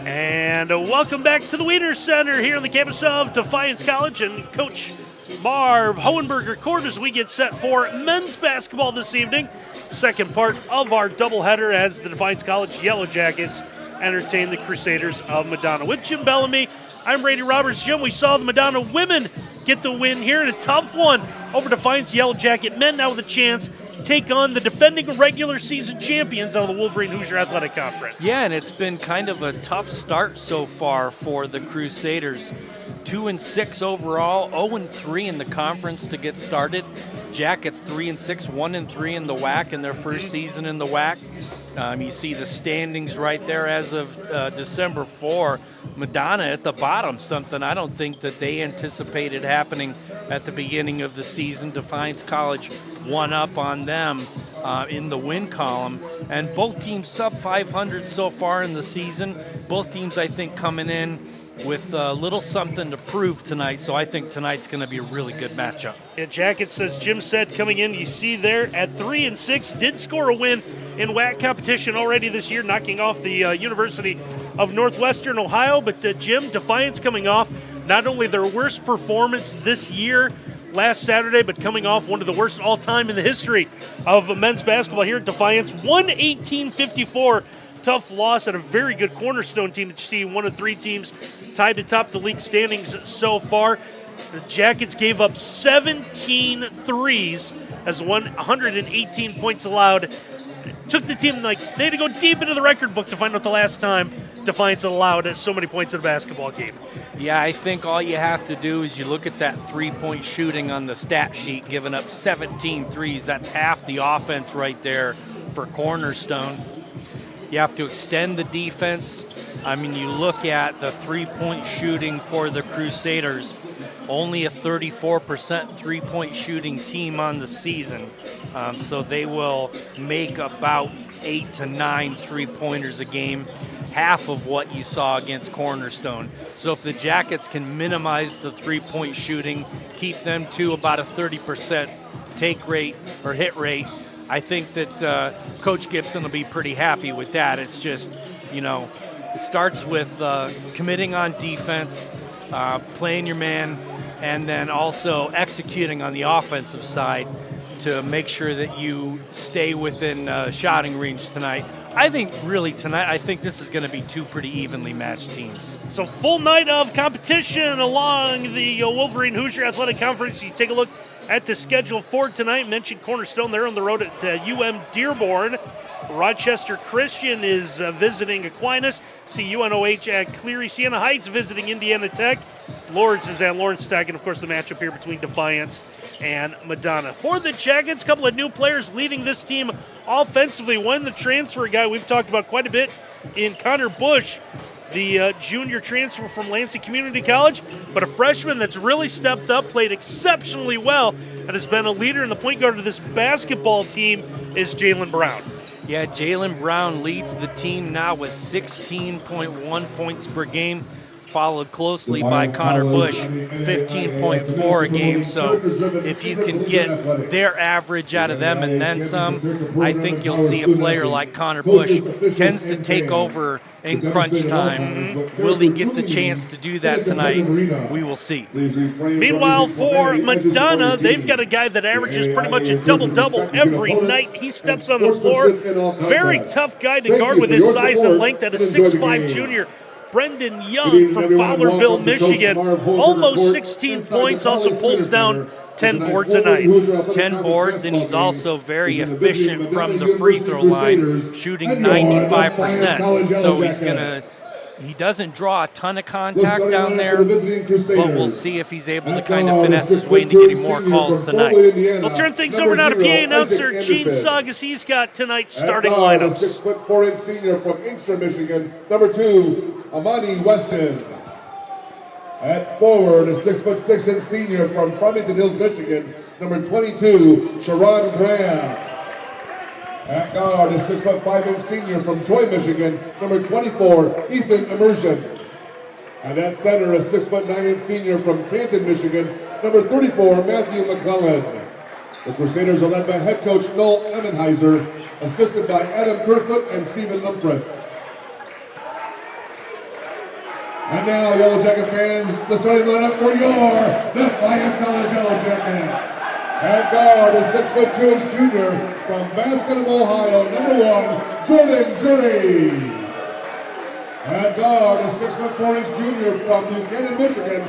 And welcome back to the Wiener Center here on the campus of Defiance College, and Coach Marv Hohenberger Court as we get set for men's basketball this evening. Second part of our doubleheader as the Defiance College Yellow Jackets entertain the Crusaders of Madonna. With Jim Bellamy, I'm Brady Roberts. Jim, we saw the Madonna women get the win here in a tough one over Defiance Yellow Jacket men, now with a chance take on the defending regular season champions out of the Wolverine Hoosier Athletic Conference. Yeah, and it's been kind of a tough start so far for the Crusaders. 2-6 overall, 0-3 in the conference to get started. Jackets 3-6, 1-3 in the WAC in their first season in the WAC. You see the standings right there as of December 4. Madonna at the bottom, something I don't think that they anticipated happening at the beginning of the season. Defiance College one up on them in the win column. And both teams sub 500 so far in the season. Both teams, I think, coming in with a little something to prove tonight, so I think tonight's going to be a really good matchup. Yeah, Jackets, as Jim said, coming in, you see there at 3-6, did score a win in WAC competition already this year, knocking off the University of Northwestern Ohio. But Jim, Defiance coming off not only their worst performance this year last Saturday, but coming off one of the worst all-time in the history of men's basketball here at Defiance, 118-54. Tough loss at a very good Cornerstone team that you see one of three teams tied to top the league standings so far. The Jackets gave up 17 threes as 118 points allowed. It took the team, they had to go deep into the record book to find out the last time Defiance allowed so many points in a basketball game. Yeah, I think all you have to do is you look at that three-point shooting on the stat sheet, giving up 17 threes. That's half the offense right there for Cornerstone. You have to extend the defense. I mean, you look at the three-point shooting for the Crusaders, only a 34% three-point shooting team on the season. So they will make about 8 to 9 three-pointers a game, half of what you saw against Cornerstone. So if the Jackets can minimize the three-point shooting, keep them to about a 30% take rate or hit rate, I think that Coach Gibson will be pretty happy with that. It's just, it starts with committing on defense, playing your man, and then also executing on the offensive side to make sure that you stay within shouting range tonight. I think this is going to be two pretty evenly matched teams. So full night of competition along the Wolverine Hoosier Athletic Conference. You take a look at the schedule for tonight. Mentioned Cornerstone, they're on the road at UM Dearborn. Rochester Christian is visiting Aquinas. See UNOH at Cleary. Siena Heights visiting Indiana Tech. Lawrence is at Lawrence Tech, and of course the matchup here between Defiance and Madonna. For the Jackets, a couple of new players leading this team offensively. One, the transfer guy we've talked about quite a bit in Connor Bush, the junior transfer from Lansing Community College, but a freshman that's really stepped up, played exceptionally well, and has been a leader in the point guard of this basketball team is Jalen Brown. Yeah, Jalen Brown leads the team now with 16.1 points per game, followed closely by Connor Bush, 15.4 a game. So if you can get their average out of them and then some, I think you'll see a player like Connor Bush tends to take over in crunch time. Will he get the chance to do that tonight? We will see. Meanwhile, for Madonna, they've got a guy that averages pretty much a double-double every night. He steps on the floor. Very tough guy to guard with his size and length at a 6'5 junior. Brendan Young from Fowlerville, Michigan. Almost 16 points, also pulls down 10 boards a night. 10 boards, and he's also very efficient from the free throw line, shooting 95%. So he doesn't draw a ton of contact down there, but we'll see if he's able to kind of finesse his way into getting more calls tonight. We'll turn things over now to PA announcer Gene Saugus. He's got tonight's starting lineups. 6'4" senior from Inkster, Michigan. Number 2, Amani Weston. At forward, a 6'6" senior from Farmington Hills, Michigan. Number 22, Sharon Graham. At guard, a 6'5" senior from Troy, Michigan. Number 24, Ethan Immersion. And at center, a 6'9" senior from Canton, Michigan. Number 34, Matthew McClellan. The Crusaders are led by head coach Noel Emmenheiser, assisted by Adam Kerfoot and Stephen Lumfress. And now, Yellow Jacket fans, the starting lineup for your Defiance College Yellow Jackets. At guard, a 6'2" junior from Baskin, Ohio, number 1, Jordan Jury. At guard, a 6'4" junior from Buchanan, Michigan,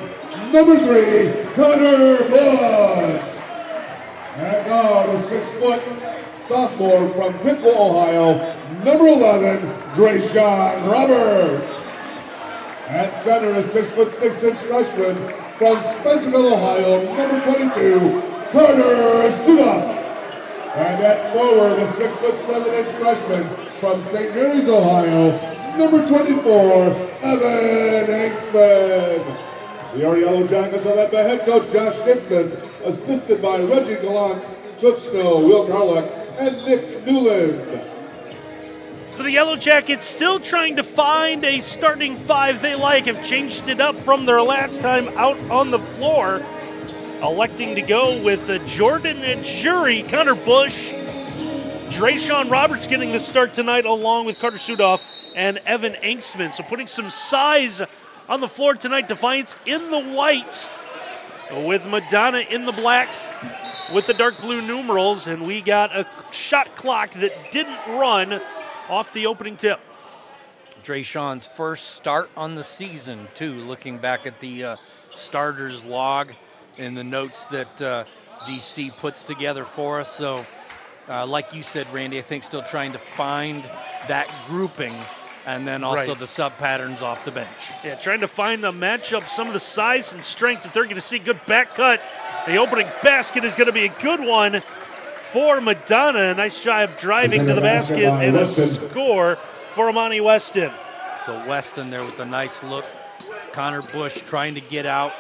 number 3, Connor Bush. At guard, a 6' sophomore from Pittsville, Ohio, number 11, Drayshawn Roberts. At center, a 6'6" freshman from Spencerville, Ohio, number 22, Carter Suda. And at forward, a 6'7" freshman from St. Mary's, Ohio, number 24, Evan Hanksman. The Yellow Jackets are led by head coach Josh Gibson, assisted by Reggie Gallant, Coach Snow, Will Garlick, and Nick Newland. So the Yellow Jackets still trying to find a starting five they like, have changed it up from their last time out on the floor, electing to go with Jordan and Jury, Connor Bush, Drayshawn Roberts getting the start tonight along with Carter Sudoff and Evan Anksman. So putting some size on the floor tonight. Defiance in the white with Madonna in the black with the dark blue numerals, and we got a shot clock that didn't run off the opening tip. Drayshawn's first start on the season, too, looking back at the starters log and the notes that DC puts together for us. So, like you said, Randy, I think still trying to find that grouping and then also the sub-patterns off the bench. Yeah, trying to find a matchup, some of the size and strength that they're going to see. Good back cut. The opening basket is going to be a good one for Madonna. A nice job driving to the basket and a score for Amani Weston. So Weston there with a nice look. Connor Bush trying to get out,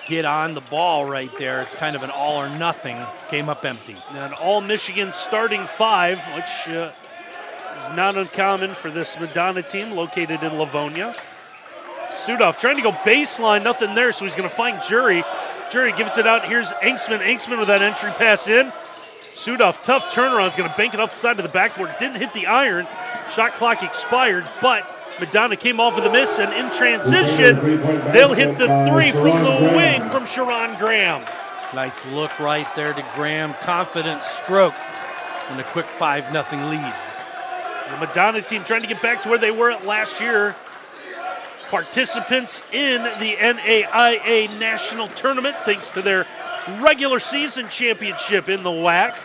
get on the ball right there. It's kind of an all or nothing. Came up empty. An all-Michigan starting five, which is not uncommon for this Madonna team located in Livonia. Sudoff trying to go baseline, nothing there, so he's going to find Jury. Jury gives it out. Here's Anksman. Anksman with that entry pass in. Sudoff, tough turnaround, is going to bank it off the side of the backboard. Didn't hit the iron. Shot clock expired, but Madonna came off with a miss, and in transition, they'll hit the three from the wing from Sharon Graham. Nice look right there to Graham. Confident stroke and a quick 5-0 lead. The Madonna team trying to get back to where they were at last year. Participants in the NAIA National Tournament thanks to their regular season championship in the WAC.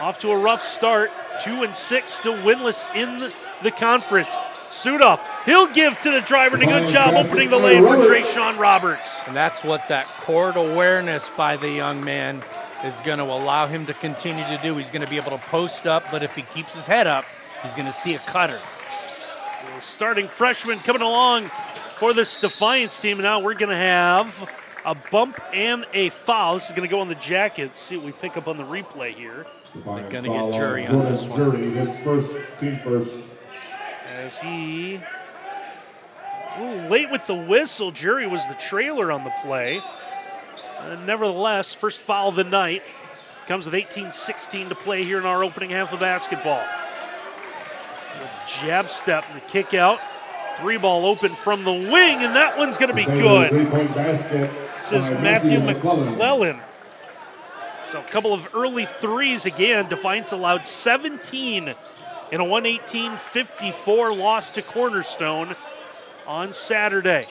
Off to a rough start, 2-6, still winless in the conference. Sudoff, he'll give to the driver, and a good job opening the lane for Drayshawn Roberts. And that's what that court awareness by the young man is going to allow him to continue to do. He's going to be able to post up, but if he keeps his head up, he's going to see a cutter. So starting freshman coming along for this Defiance team. Now we're going to have a bump and a foul. This is going to go on the Jackets. See what we pick up on the replay here. They're going to get Jury on this one. Jury, his first, team first. As he, late with the whistle, Jury was the trailer on the play. Nevertheless, first foul of the night. Comes with 18:16 to play here in our opening half of basketball. The jab step, the kick out. Three ball open from the wing, and that one's going to be good. This is Matthew McClellan. So a couple of early threes again. Defiance allowed 17 in a 118-54 loss to Cornerstone on Saturday.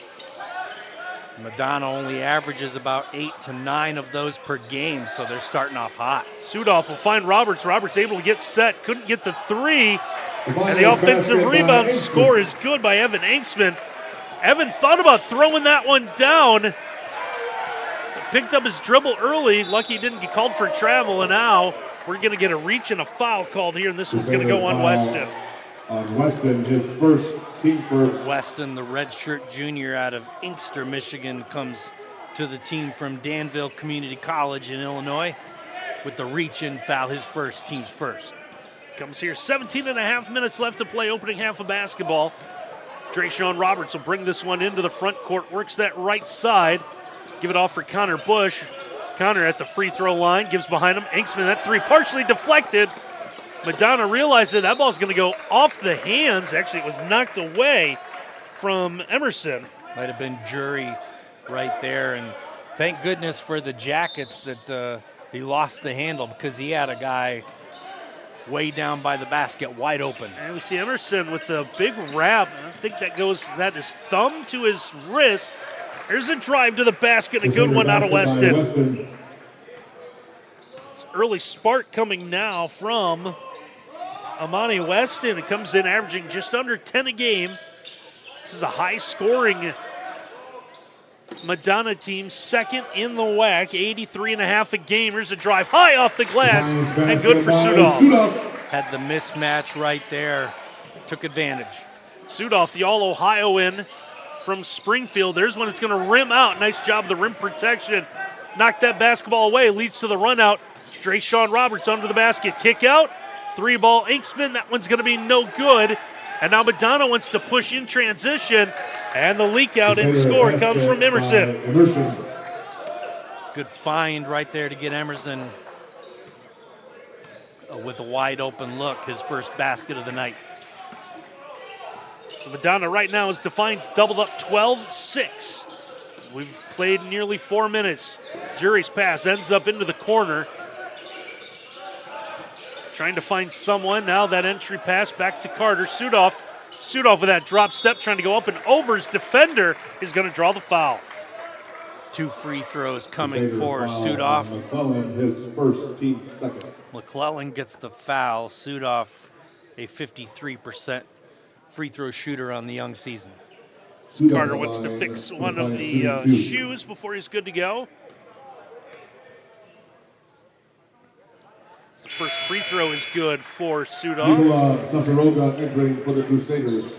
Madonna only averages about 8 to 9 of those per game, so they're starting off hot. Sudoff will find Roberts. Roberts able to get set, couldn't get the three. And the offensive rebound score is good by Evan Anksman. Evan thought about throwing that one down. Picked up his dribble early. Lucky he didn't get called for travel, and now we're going to get a reach and a foul called here, and this one's going to go on Weston. On Weston, his first, team first. Weston, the redshirt junior out of Inkster, Michigan, comes to the team from Danville Community College in Illinois with the reach-in foul, his first, team's first. Comes here, 17 and a half minutes left to play, opening half of basketball. Drayshawn Roberts will bring this one into the front court, works that right side. Give it off for Connor Bush. Connor at the free throw line, gives behind him. Anksman, that three partially deflected. Madonna realized that ball's going to go off the hands. Actually, it was knocked away from Emerson. Might have been Jury right there. And thank goodness for the Jackets that he lost the handle, because he had a guy way down by the basket wide open. And we see Emerson with a big wrap. I think that is thumb to his wrist. There's a drive to the basket, a good one out of Weston. It's early spark coming now from Amani Weston. It comes in averaging just under 10 a game. This is a high-scoring Madonna team, second in the WAC, 83.5 a game. Here's a drive high off the glass, and good for Sudoff. Had the mismatch right there, took advantage. Sudoff, the All-Ohioan from Springfield. There's one that's going to rim out. Nice job of the rim protection. Knocked that basketball away, leads to the run out. Stray Sean Roberts under the basket. Kick out, 3-ball Inksman. That one's going to be no good. And now Madonna wants to push in transition, and the leak out and score comes from Emerson. Good find right there to get Emerson with a wide open look, his first basket of the night. So Madonna right now is Defiance doubled up 12-6. We've played nearly 4 minutes. Jury's pass ends up into the corner. Trying to find someone. Now that entry pass back to Carter. Sudoff with that drop step, trying to go up and over. His defender is going to draw the foul. 2 free throws coming for Sudoff. McClellan, his first, team second. McClellan gets the foul. Sudoff, a 53% free throw shooter on the young season. Carter wants to fix one of the shoes before he's good to go. The first free throw is good for Sudoff. Sasaroga entering for the Crusaders.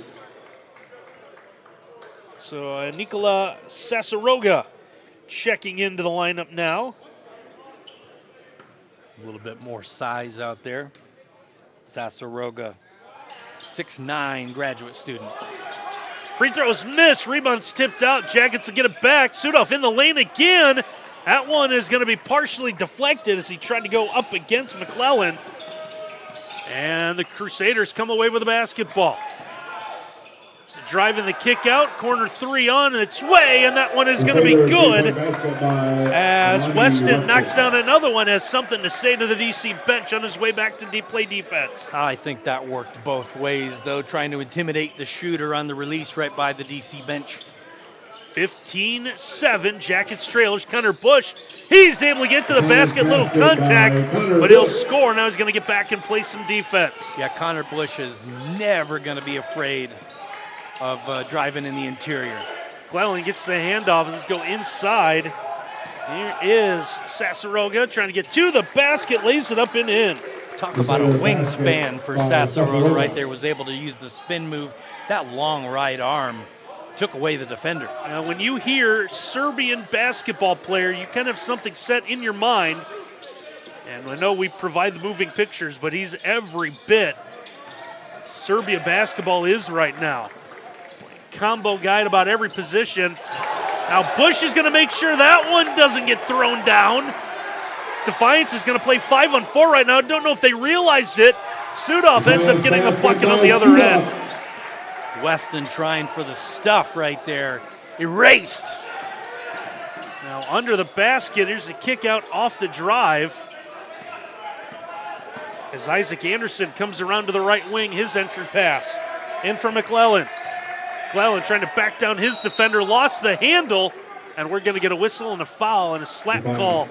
So Nikola Sasaroga checking into the lineup now. A little bit more size out there. Sasaroga, 6'9", graduate student. Free throws missed. Rebound's tipped out. Jackets will get it back. Sudoff in the lane again. That one is going to be partially deflected as he tried to go up against McClellan. And the Crusaders come away with a basketball. So driving the kick out, corner 3 on its way, and that one is going to be good. As Weston knocks down another one, has something to say to the DC bench on his way back to play defense. I think that worked both ways, though, trying to intimidate the shooter on the release right by the DC bench. 15-7, Jackets trailers. Connor Bush, he's able to get to the basket, little contact, but he'll score. Now he's going to get back and play some defense. Yeah, Connor Bush is never going to be afraid of driving in the interior. McClellan gets the handoff. Let's go inside. Here is Sasaroga trying to get to the basket, lays it up and in. Talk about a wingspan for Sasaroga right there. Was able to use the spin move. That long right arm took away the defender. Now, when you hear Serbian basketball player, you kind of have something set in your mind. And I know we provide the moving pictures, but he's every bit Serbia basketball is right now. Combo guy at about every position. Now Bush is going to make sure that one doesn't get thrown down. Defiance is going to play 5-on-4 right now. Don't know if they realized it. Sudoff ends up getting a bucket on the other end. Weston trying for the stuff right there. Erased. Now under the basket, here's the kick out off the drive. As Isaac Anderson comes around to the right wing, his entry pass. In for McClellan. McClellan trying to back down his defender, lost the handle, and we're going to get a whistle and a foul and a slap call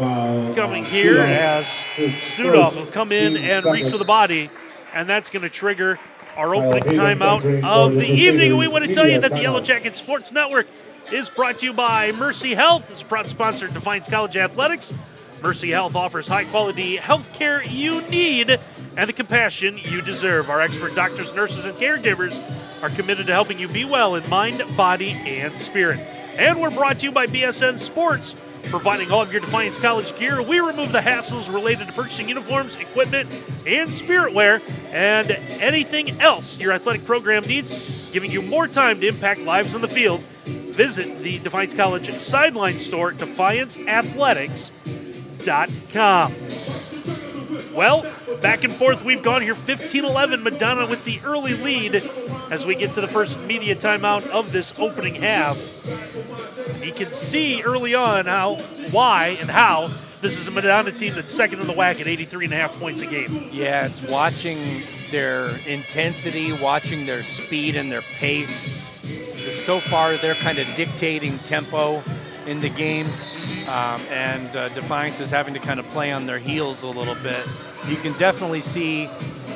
coming here as Sudoff will come in and reach for the body, and that's going to trigger our opening timeout of the evening. And we want to tell you that the Yellow Jacket Sports Network is brought to you by Mercy Health. It's a proud sponsor of Defiance College Athletics. Mercy Health offers high-quality health care you need and the compassion you deserve. Our expert doctors, nurses, and caregivers are committed to helping you be well in mind, body, and spirit. And we're brought to you by BSN Sports, providing all of your Defiance College gear. We remove the hassles related to purchasing uniforms, equipment, and spirit wear, and anything else your athletic program needs, giving you more time to impact lives on the field. Visit the Defiance College sideline store at defianceathletics.com. Well, back and forth we've gone here, 15-11, Madonna with the early lead as we get to the first media timeout of this opening half. You can see early on why and how this is a Madonna team that's second in the WAC at 83.5 points a game. Yeah, it's watching their intensity, watching their speed and their pace. So far, they're kind of dictating tempo in the game, and Defiance is having to kind of play on their heels a little bit. You can definitely see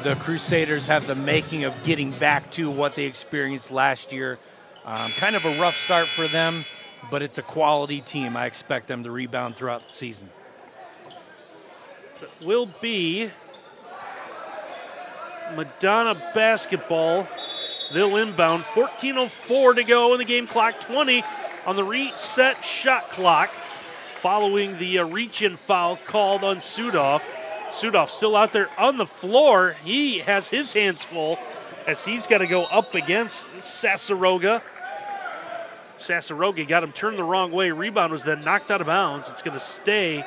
the Crusaders have the making of getting back to what they experienced last year. Kind of a rough start for them, but it's a quality team. I expect them to rebound throughout the season. So it will be Madonna basketball. They'll inbound. 14:04 to go in the game clock. 20 on the reset shot clock following the reach-in foul called on Sudoff. Sudoff still out there on the floor. He has his hands full as he's got to go up against Sasaroga. Sasaroga got him turned the wrong way. Rebound was then knocked out of bounds. It's going to stay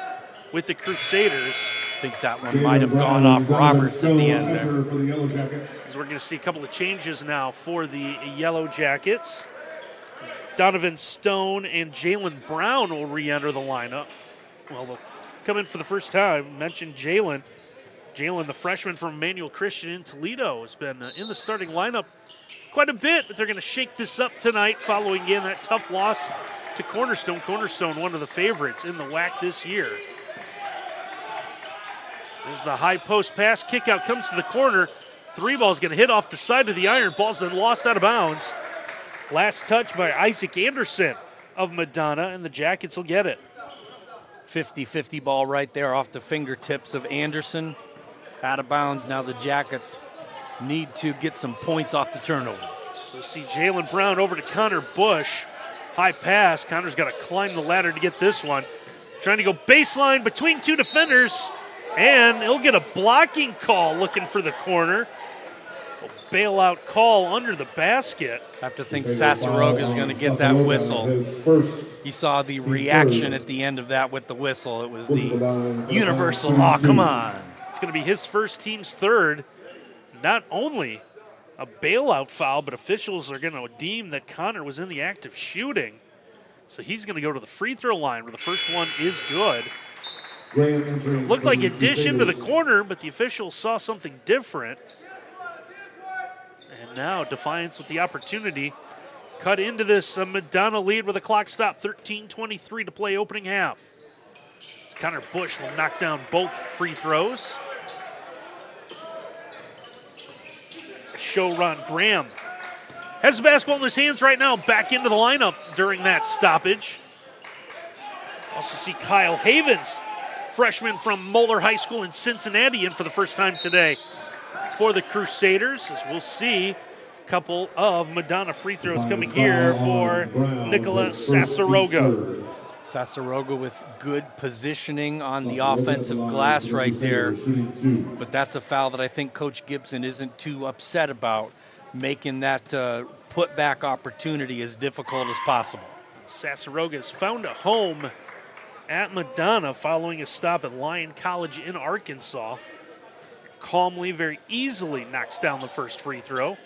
with the Crusaders. I think that one might have gone off Roberts at the end there. As we're going to see a couple of changes now for the Yellow Jackets. Donovan Stone and Jalen Brown will re-enter the lineup. Well, they'll come in for the first time. Mentioned Jalen. Jalen, the freshman from Emmanuel Christian in Toledo, has been in the starting lineup quite a bit, but they're going to shake this up tonight following again that tough loss to Cornerstone. Cornerstone, one of the favorites in the WAC this year. There's the high post pass. Kick out comes to the corner. Three ball's going to hit off the side of the iron. Ball's then lost out of bounds. Last touch by Isaac Anderson of Madonna, and the Jackets will get it. 50-50 ball right there off the fingertips of Anderson. Out of bounds. Now the Jackets need to get some points off the turnover. So see Jalen Brown over to Connor Bush. High pass. Connor's got to climb the ladder to get this one. Trying to go baseline between two defenders. And he'll get a blocking call looking for the corner. A bailout call under the basket. I have to think Sasaroga is going to get that whistle. You saw the reaction at the end of that with the whistle. It was the universal, oh, come on. It's going to be his first, team's third. Not only a bailout foul, but officials are going to deem that Connor was in the act of shooting. So he's going to go to the free throw line where the first one is good. So it looked like a dish into the corner, but the officials saw something different. And now Defiance with the opportunity. Cut into this Madonna lead with a clock stop. 13:23 to play opening half. As Connor Bush will knock down both free throws. Showron Graham has the basketball in his hands right now. Back into the lineup during that stoppage. Also see Kyle Havens, freshman from Moeller High School in Cincinnati, in for the first time today for the Crusaders. As we'll see a couple of Madonna free throws coming here for Nicholas Sasaroga. Sasaroga with good positioning on the offensive glass right there. But that's a foul that I think Coach Gibson isn't too upset about, making that putback opportunity as difficult as possible. Sasaroga has found a home at Madonna following a stop at Lyon College in Arkansas. Calmly, very easily knocks down the first free throw.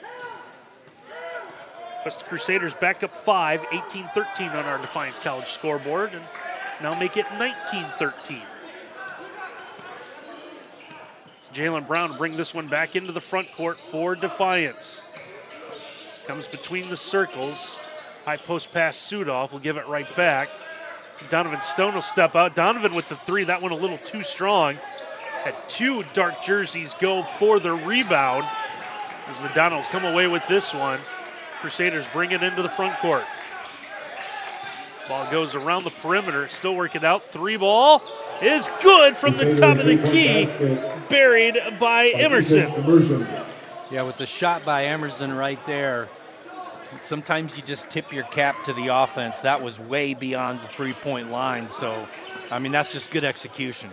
Plus the Crusaders back up 5, 18-13 on our Defiance College scoreboard, and now make it 19-13. Jalen Brown to bring this one back into the front court for Defiance. Comes between the circles. High post pass Sudoff will give it right back. Donovan Stone will step out. Donovan with the three. That one a little too strong. Had two dark jerseys go for the rebound. As Madonna will come away with this one. Crusaders bring it into the front court. Ball goes around the perimeter. Still working out. Three ball is good from the top of the key. Buried by Emerson. Yeah, with the shot by Emerson right there. Sometimes you just tip your cap to the offense. That was way beyond the three-point line. So, I mean, that's just good execution.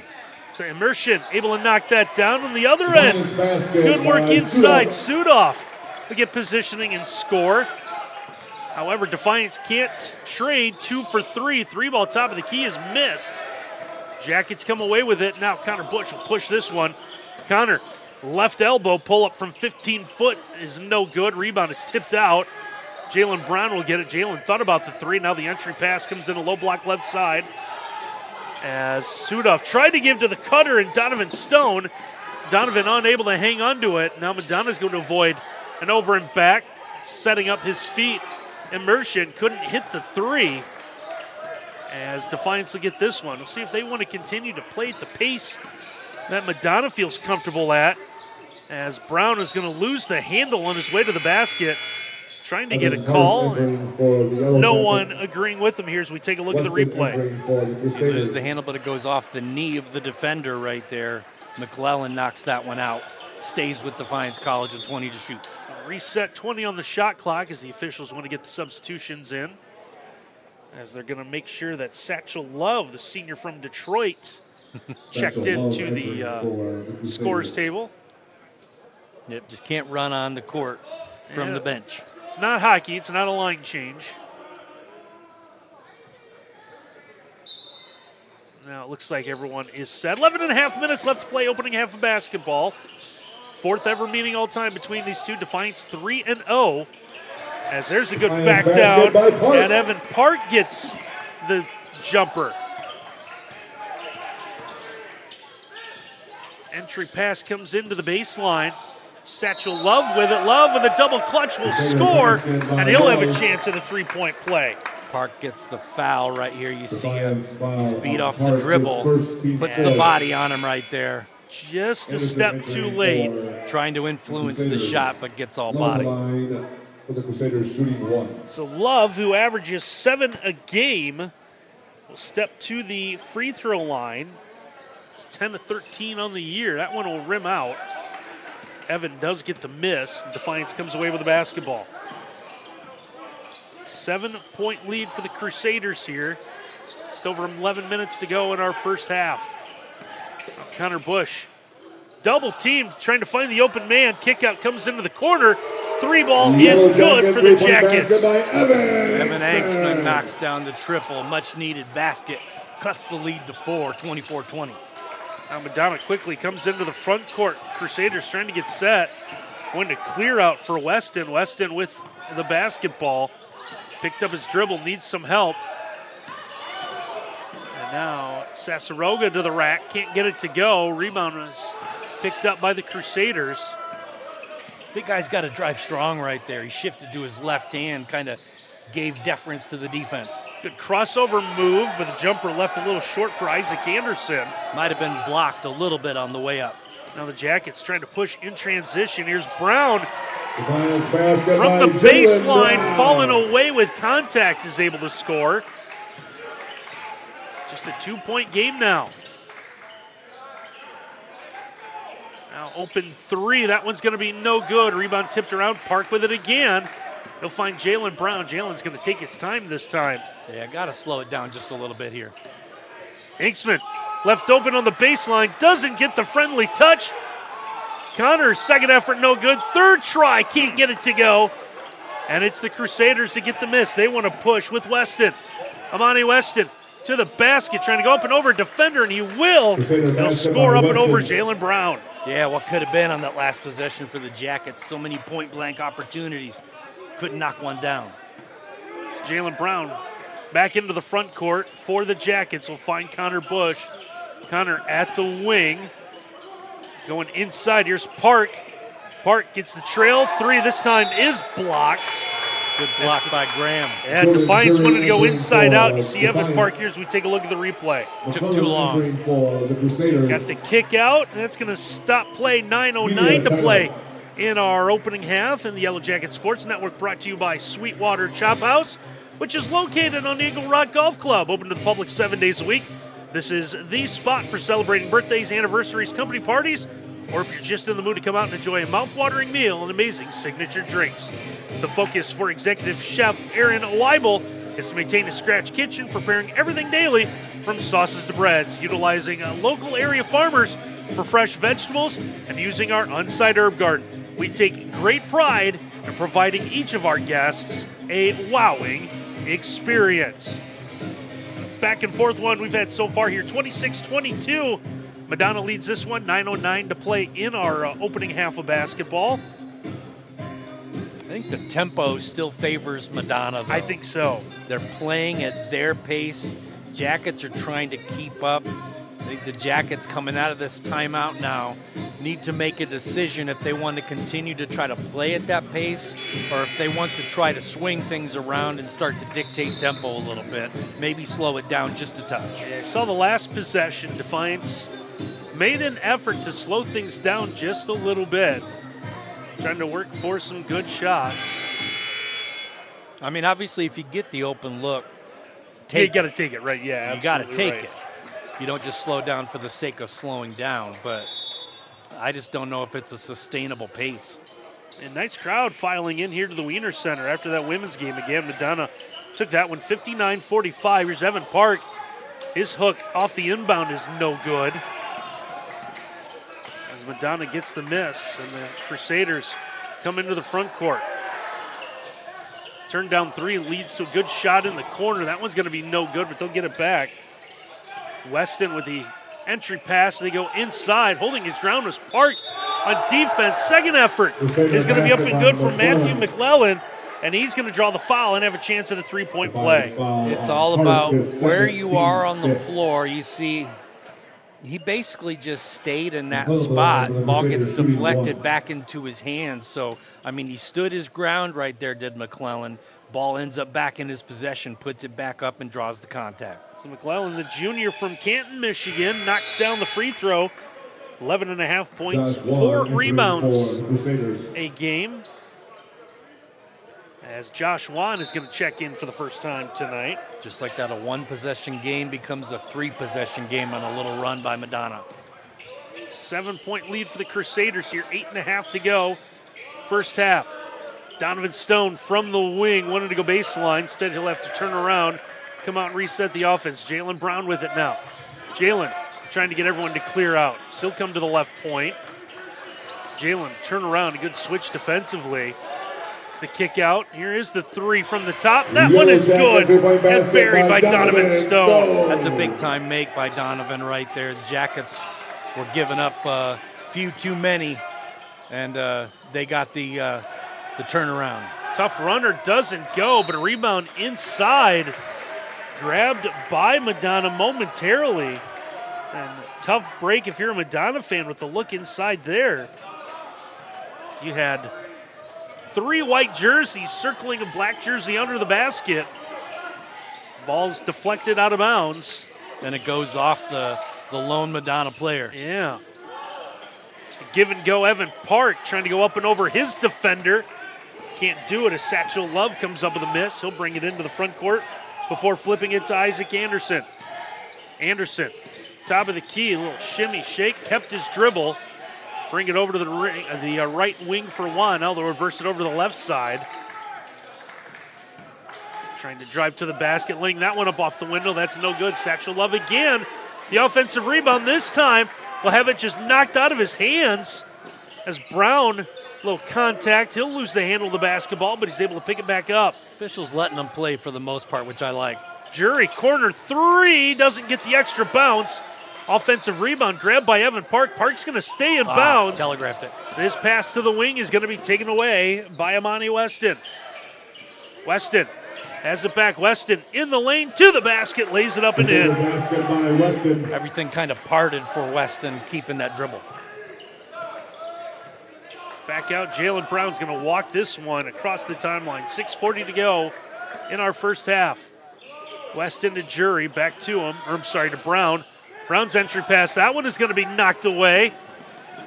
So Emerson able to knock that down. On the other end, good work inside. Sudoff to get positioning and score. However, Defiance can't trade 2 for 3. Three ball top of the key is missed. Jackets come away with it. Now Connor Bush will push this one Connor, left elbow pull up from 15 foot is no good. Rebound is tipped out. Jalen Brown will get it. Jalen thought about the three. Now the entry pass comes in a low block left side. As Sudoff tried to give to the cutter and Donovan Stone. Donovan unable to hang on to it. Now Madonna's going to avoid an over and back, setting up his feet. Immersion couldn't hit the three. As Defiance will get this one. We'll see if they want to continue to play at the pace that Madonna feels comfortable at. As Brown is going to lose the handle on his way to the basket. Trying to get a call. No one agreeing with him here as we take a look at the replay. So he loses the handle, but it goes off the knee of the defender right there. McClellan knocks that one out. Stays with Defiance College with 20 to shoot. Reset 20 on the shot clock as the officials want to get the substitutions in. As they're going to make sure that Satchel Love, the senior from Detroit, checked into the scores table. Yep, just can't run on the court from the bench. It's not hockey. It's not a line change. Now it looks like everyone is set. 11 and a half minutes left to play opening half of basketball. Fourth ever meeting all time between these two. Defiance 3-0. As there's a good back down. And Evan Park gets the jumper. Entry pass comes into the baseline. Satchel Love with it. Love with a double clutch will score, and he'll have a chance at a three-point play. Park gets the foul right here. You see him. He's beat off the dribble. Puts the body on him right there. Just a step too late. Trying to influence the shot, but gets all body. So Love, who averages 7 a game, will step to the free throw line. It's 10 to 13 on the year. That one will rim out. Evan does get the miss. Defiance comes away with the basketball. 7-point lead for the Crusaders here. Just over 11 minutes to go in our first half. Connor Bush, double teamed, trying to find the open man. Kick out comes into the corner. Three ball is good for the Jackets. Evan Angstman knocks down the triple. Much needed basket. Cuts the lead to 4, 24-20. Now Madonna quickly comes into the front court. Crusaders trying to get set. Going to clear out for Weston. Weston with the basketball. Picked up his dribble, needs some help. And now Sasaroga to the rack. Can't get it to go. Rebound was picked up by the Crusaders. Big guy's got to drive strong right there. He shifted to his left hand, kind of gave deference to the defense. Good crossover move, but the jumper left a little short for Isaac Anderson. Might have been blocked a little bit on the way up. Now the Jackets trying to push in transition. Here's Brown from the baseline, falling away with contact, is able to score. Just a 2-point game now. Now open three. That one's going to be no good. Rebound tipped around. Park with it again. He'll find Jalen Brown. Jalen's going to take his time this time. Yeah, got to slow it down just a little bit here. Inksman left open on the baseline. Doesn't get the friendly touch. Connor's second effort no good. Third try, can't get it to go. And it's the Crusaders to get the miss. They want to push with Weston. Amani Weston to the basket, trying to go up and over a defender, and he will. He'll score up and over Jalen Brown. Yeah, what could have been on that last possession for the Jackets. So many point-blank opportunities. Couldn't knock one down. It's Jalen Brown back into the front court for the Jackets. We'll find Connor Bush. Connor at the wing. Going inside. Here's Park. Park gets the trail. Three this time is blocked. Good block by Graham. Yeah, Defiance wanted to go inside out. You see Evan Park here as we take a look at the replay. Took too long. Got the kick out, and that's going to stop play. 9:09 to play in our opening half. And the Yellow Jacket Sports Network brought to you by Sweetwater Chop House, which is located on Eagle Rock Golf Club, open to the public 7 days a week. This is the spot for celebrating birthdays, anniversaries, company parties, or if you're just in the mood to come out and enjoy a mouth-watering meal and amazing signature drinks. The focus for Executive Chef Aaron Weibel is to maintain a scratch kitchen, preparing everything daily from sauces to breads, utilizing local area farmers for fresh vegetables and using our on-site herb garden. We take great pride in providing each of our guests a wowing experience. Back and forth one we've had so far here, 26-22. Madonna leads this one, 9:09 to play in our opening half of basketball. I think the tempo still favors Madonna, though. I think so. They're playing at their pace. Jackets are trying to keep up. I think the Jackets coming out of this timeout now need to make a decision if they want to continue to try to play at that pace or if they want to try to swing things around and start to dictate tempo a little bit. Maybe slow it down just a touch. Yeah, I saw the last possession. Defiance made an effort to slow things down just a little bit, trying to work for some good shots. I mean, obviously, if you get the open look, You got to take it, right? Yeah, you got to absolutely take right. it. You don't just slow down for the sake of slowing down, but I just don't know if it's a sustainable pace. And nice crowd filing in here to the Wiener Center after that women's game again. Madonna took that one 59-45. Here's Evan Park. His hook off the inbound is no good. As Madonna gets the miss, and the Crusaders come into the front court. Turn down three leads to a good shot in the corner. That one's going to be no good, but they'll get it back. Weston with the entry pass. They go inside. Holding his ground was Park on defense. Second effort is going to be up and good for Matthew McClellan, and he's going to draw the foul and have a chance at a three-point play. It's all about where you are on the floor. You see, he basically just stayed in that spot. Ball gets deflected back into his hands. So, I mean, he stood his ground right there, did McClellan. Ball ends up back in his possession, puts it back up, and draws the contact. So McClellan, the junior from Canton, Michigan, knocks down the free throw. 11.5 points, 4 rebounds a game. As Josh Wan is going to check in for the first time tonight. Just like that, a one-possession game becomes a three-possession game on a little run by Madonna. 7-point lead for the Crusaders here, 8.5 to go. First half. Donovan Stone from the wing wanted to go baseline. Instead, he'll have to turn around, come out and reset the offense. Jalen Brown with it now. Jalen trying to get everyone to clear out. Still come to the left point. Jalen turn around, a good switch defensively. It's the kick out. Here is the three from the top. That one is good and buried by Donovan Stone. That's a big-time make by Donovan right there. The Jackets were giving up a few too many, and they got the turnaround. Tough runner doesn't go, but a rebound inside. Grabbed by Madonna momentarily. And tough break if you're a Madonna fan with the look inside there. So you had 3 white jerseys circling a black jersey under the basket. Ball's deflected out of bounds. Then it goes off the lone Madonna player. Yeah. Give and go, Evan Park trying to go up and over his defender. Can't do it as Satchel Love comes up with a miss. He'll bring it into the front court before flipping it to Isaac Anderson. Anderson, top of the key, a little shimmy shake, kept his dribble. Bring it over to the right wing for Juan. Now they'll reverse it over to the left side. Trying to drive to the basket, laying that one up off the window. That's no good. Satchel Love again. The offensive rebound this time will have it just knocked out of his hands as Brown, little contact. He'll lose the handle of the basketball, but he's able to pick it back up. Officials letting them play for the most part, which I like. Jury, corner 3, doesn't get the extra bounce. Offensive rebound grabbed by Evan Park. Park's going to stay in bounds. Telegraphed it. This pass to the wing is going to be taken away by Amani Weston. Weston has it back. Weston in the lane to the basket, lays it up and in. Everything kind of parted for Weston, keeping that dribble. Back out, Jalen Brown's going to walk this one across the timeline. 6:40 to go in our first half. Weston to Jury, back to him, to Brown. Brown's entry pass, that one is going to be knocked away.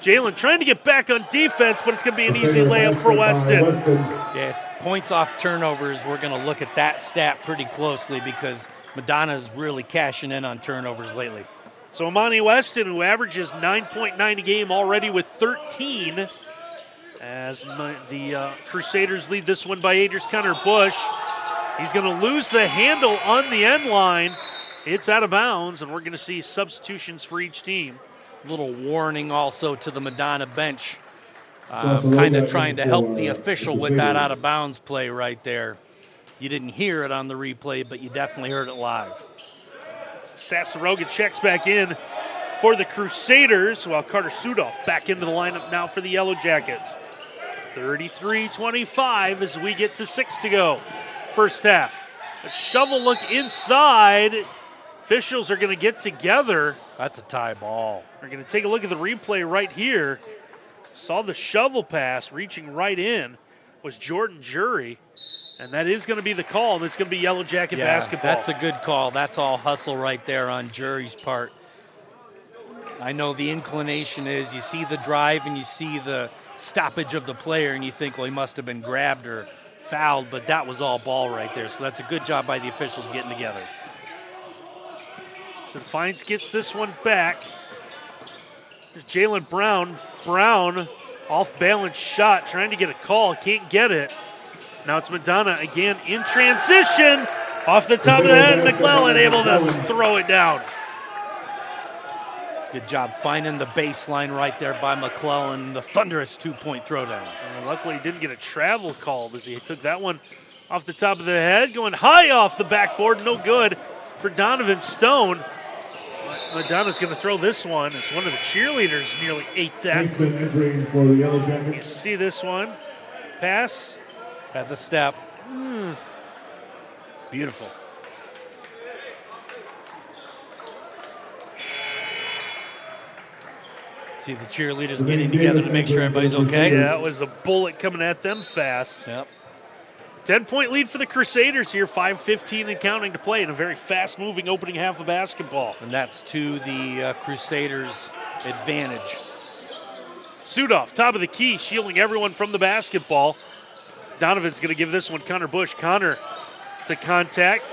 Jalen trying to get back on defense, but it's going to be an easy layup for Weston. Yeah, points off turnovers, we're going to look at that stat pretty closely because Madonna's really cashing in on turnovers lately. So Amani Weston, who averages 9.9 a game already with 13, as the Crusaders lead this one by 8. Here's Connor Bush. He's going to lose the handle on the end line. It's out of bounds, and we're going to see substitutions for each team. Little warning also to the Madonna bench. Kind of trying to help the official with that out of bounds play right there. You didn't hear it on the replay, but you definitely heard it live. Sassaroga checks back in for the Crusaders, while Carter Sudoff back into the lineup now for the Yellow Jackets. 33-25 as we get to 6 to go. First half. A shovel look inside. Officials are going to get together. That's a tie ball. We're going to take a look at the replay right here. Saw the shovel pass reaching right in was Jordan Jury, and that is going to be the call, and it's going to be Yellow Jacket basketball. That's a good call. That's all hustle right there on Jury's part. I know the inclination is you see the drive and you see the stoppage of the player and you think, well, he must have been grabbed or fouled, but that was all ball right there. So that's a good job by the officials getting together. So Defiance gets this one back. There's Jalen Brown. Brown, off-balance shot, trying to get a call, can't get it. Now it's Madonna again in transition. Off the top of the head, McClellan able to throw it down. Good job finding the baseline right there by McClellan. The thunderous two-point throwdown. Luckily, he didn't get a travel call as he took that one off the top of the head, going high off the backboard, no good for Donovan Stone. Madonna's going to throw this one. It's one of the cheerleaders nearly ate that. Entering for the Yellow Jackets. You see this one. Pass. That's a step. Beautiful. See the cheerleaders getting together to make sure everybody's okay. Yeah, it was a bullet coming at them fast. Yep. 10-point lead for the Crusaders here, 5:15 and counting to play in a very fast-moving opening half of basketball. And that's to the Crusaders' advantage. Sudoff, top of the key, shielding everyone from the basketball. Donovan's going to give this one Connor Bush. Connor to contact,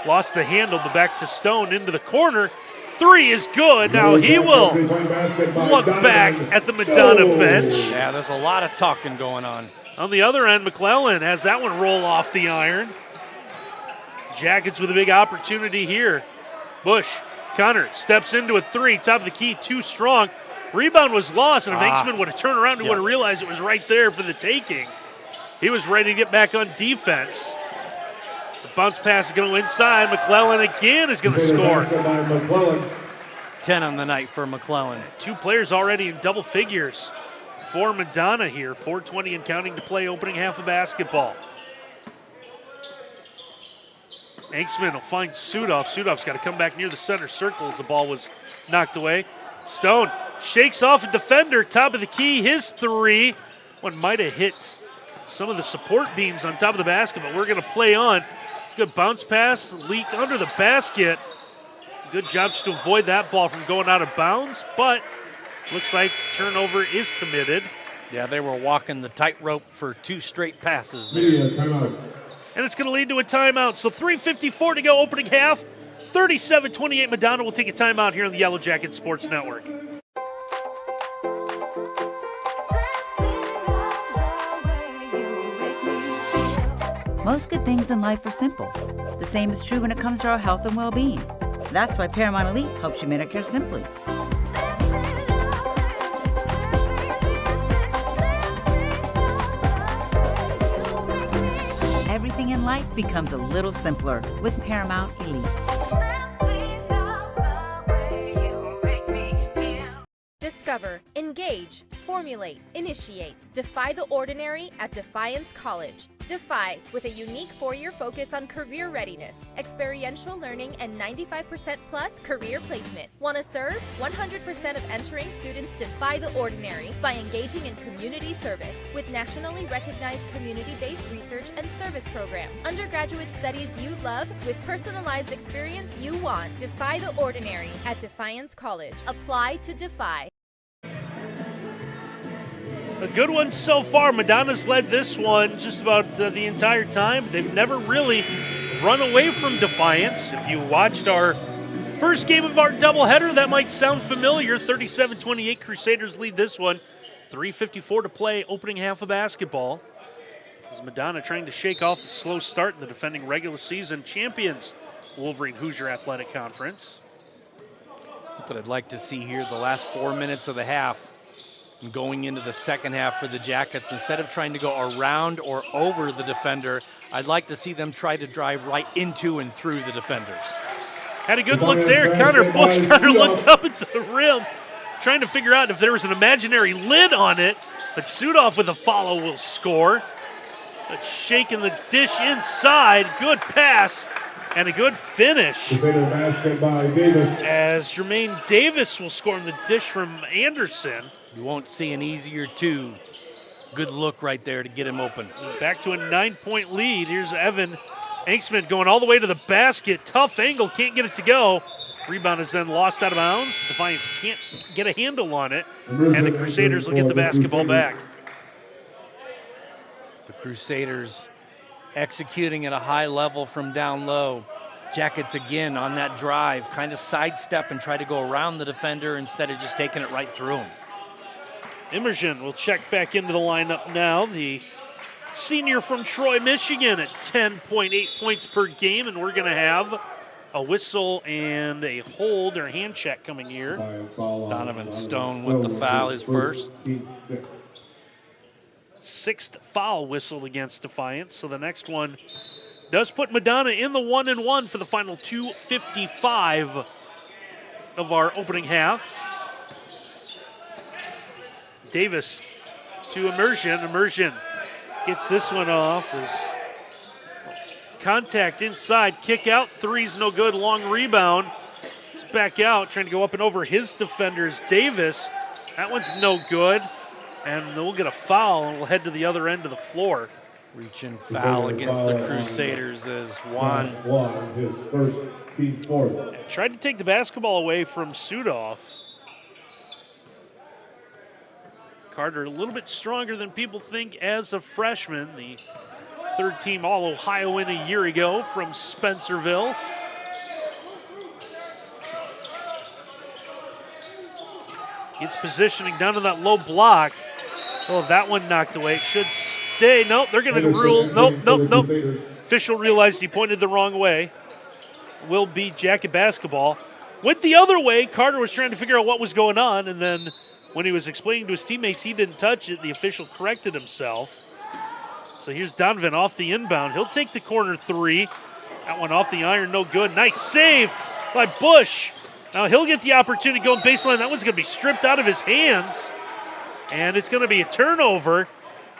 lost the handle, but back to Stone into the corner. Three is good. Now he will look back at the Madonna bench. Yeah, there's a lot of talking going on. On the other end, McClellan has that one roll off the iron. Jackets with a big opportunity here. Bush, Connor steps into a three, top of the key, too strong. Rebound was lost, and if Inksman would have turned around, he would have realized it was right there for the taking. He was ready to get back on defense. So bounce pass is going to go inside. McClellan again is going to score. 10 on the night for McClellan. Two players already in double figures for Madonna here. 4:20 and counting to play, opening half of basketball. Inksman will find Sudoff. Sudoff's got to come back near the center circle as the ball was knocked away. Stone shakes off a defender, top of the key, his three. One might have hit some of the support beams on top of the basket, but we're going to play on. Good bounce pass, leak under the basket. Good job just to avoid that ball from going out of bounds, but looks like turnover is committed. Yeah, they were walking the tightrope for two straight passes there. Timeout. And it's going to lead to a timeout. So 3:54 to go, opening half. 37-28, Madonna will take a timeout here on the Yellow Jacket Sports Network. Most good things in life are simple. The same is true when it comes to our health and well-being. That's why Paramount Elite helps you manicure simply. Everything in life becomes a little simpler with Paramount Elite. Discover, engage, formulate, initiate. Defy the ordinary at Defiance College. Defy, with a unique four-year focus on career readiness, experiential learning, and 95% plus career placement. Want to serve? 100% of entering students defy the ordinary by engaging in community service with nationally recognized community-based research and service programs. Undergraduate studies you love with personalized experience you want. Defy the ordinary at Defiance College. Apply to Defy. A good one so far. Madonna's led this one just about the entire time. They've never really run away from Defiance. If you watched our first game of our doubleheader, that might sound familiar. 37-28, Crusaders lead this one. 3:54 to play, opening half of basketball. As Madonna trying to shake off the slow start in the defending regular season champions, Wolverine Hoosier Athletic Conference. What I'd like to see here, the last 4 minutes of the half, and going into the second half for the Jackets, instead of trying to go around or over the defender, I'd like to see them try to drive right into and through the defenders. Had a good look there. Connor Bush looked up at the rim, trying to figure out if there was an imaginary lid on it. But Sudoff with a follow will score. But shaking the dish inside. Good pass and a good finish. Basket by Davis. As Jermaine Davis will score on the dish from Anderson. You won't see an easier two. Good look right there to get him open. Back to a 9-point lead. Here's Evan Anksman going all the way to the basket. Tough angle, can't get it to go. Rebound is then lost out of bounds. Defiance can't get a handle on it, and the Crusaders will get the basketball back. The Crusaders executing at a high level from down low. Jackets again on that drive, kind of sidestep and try to go around the defender instead of just taking it right through him. Emerson will check back into the lineup now. The senior from Troy, Michigan at 10.8 points per game, and we're going to have a whistle and a hold or hand check coming here. Donovan Stone with the foul, his first. Sixth foul whistled against Defiance, so the next one does put Madonna in the 1-1 for the final 2:55 of our opening half. Davis to Immersion. Immersion gets this one off. Contact inside, kick out, three's no good, long rebound. It's back out, trying to go up and over his defenders. Davis, that one's no good. And we'll get a foul, and we'll head to the other end of the floor. Reaching foul against the Crusaders as Juan. His first team fourth. Tried to take the basketball away from Sudoff. Carter a little bit stronger than people think as a freshman. The third team All-Ohioan a year ago from Spencerville. Gets positioning down to that low block. Oh, that one knocked away. It should stay. Nope, they're going to rule. Nope. Official realized he pointed the wrong way. Will be Jacket basketball. Went the other way. Carter was trying to figure out what was going on, and then when he was explaining to his teammates he didn't touch it, the official corrected himself. So here's Donovan off the inbound. He'll take the corner three. That one off the iron, no good. Nice save by Bush. Now he'll get the opportunity to go baseline. That one's going to be stripped out of his hands. And it's going to be a turnover.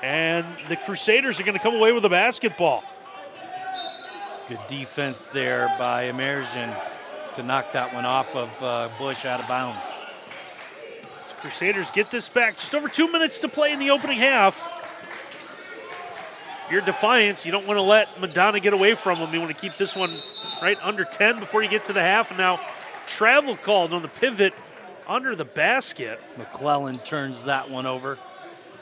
And the Crusaders are going to come away with the basketball. Good defense there by Immersion to knock that one off of Bush out of bounds. Crusaders get this back. Just over 2 minutes to play in the opening half. If you're Defiance, you don't want to let Madonna get away from them. You want to keep this one right under 10 before you get to the half. And now travel called on the pivot under the basket. McClellan turns that one over.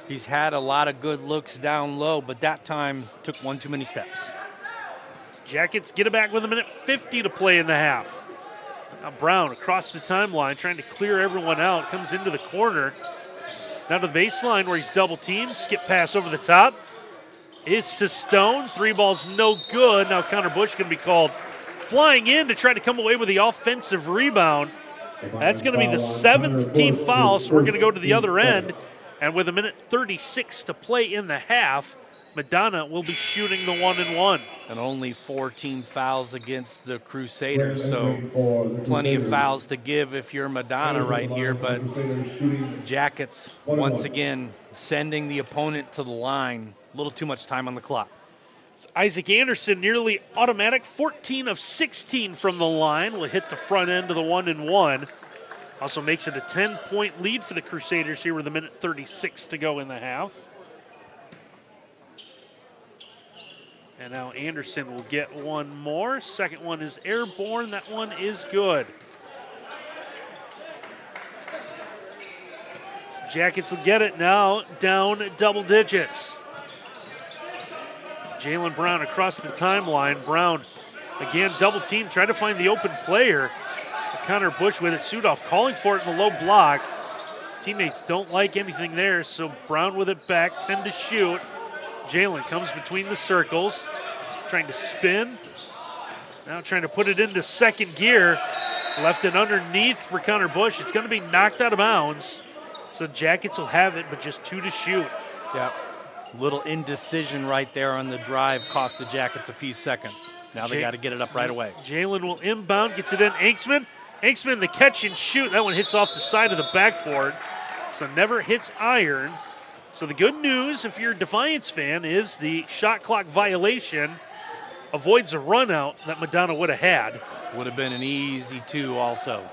He's had a lot of good looks down low, but that time took one too many steps. Jackets get it back with 1:50 to play in the half. Now Brown across the timeline trying to clear everyone out. Comes into the corner. Now to the baseline where he's double teamed. Skip pass over the top. Is to Stone. Three ball's no good. Now Connor Bush going to be called flying in to try to come away with the offensive rebound. That's going to be the seventh team foul, so we're going to go to the other end. And with 1:36 to play in the half, Madonna will be shooting the 1-1. And only 4 team fouls against the Crusaders, so plenty of fouls to give if you're Madonna right here. But Jackets, once again, sending the opponent to the line. A little too much time on the clock. Isaac Anderson, nearly automatic, 14 of 16 from the line. Will hit the front end of the 1-1. Also makes it a 10-point lead for the Crusaders here with 1:36 to go in the half. And now Anderson will get one more. Second one is airborne. That one is good. So Jackets will get it now, down double digits. Jalen Brown across the timeline. Brown again double team, trying to find the open player. Connor Bush with it. Sudoff calling for it in the low block. His teammates don't like anything there, so Brown with it back, 10 to shoot. Jalen comes between the circles, trying to spin. Now trying to put it into second gear. Left it underneath for Connor Bush. It's going to be knocked out of bounds. So Jackets will have it, but just 2 to shoot. Yeah. Little indecision right there on the drive cost the Jackets a few seconds. Now they got to get it up right away. Jalen will inbound, gets it in. Anksman, the catch and shoot. That one hits off the side of the backboard, so never hits iron. So the good news, if you're a Defiance fan, is the shot clock violation avoids a run out that Madonna would have had. Would have been an easy 2 also.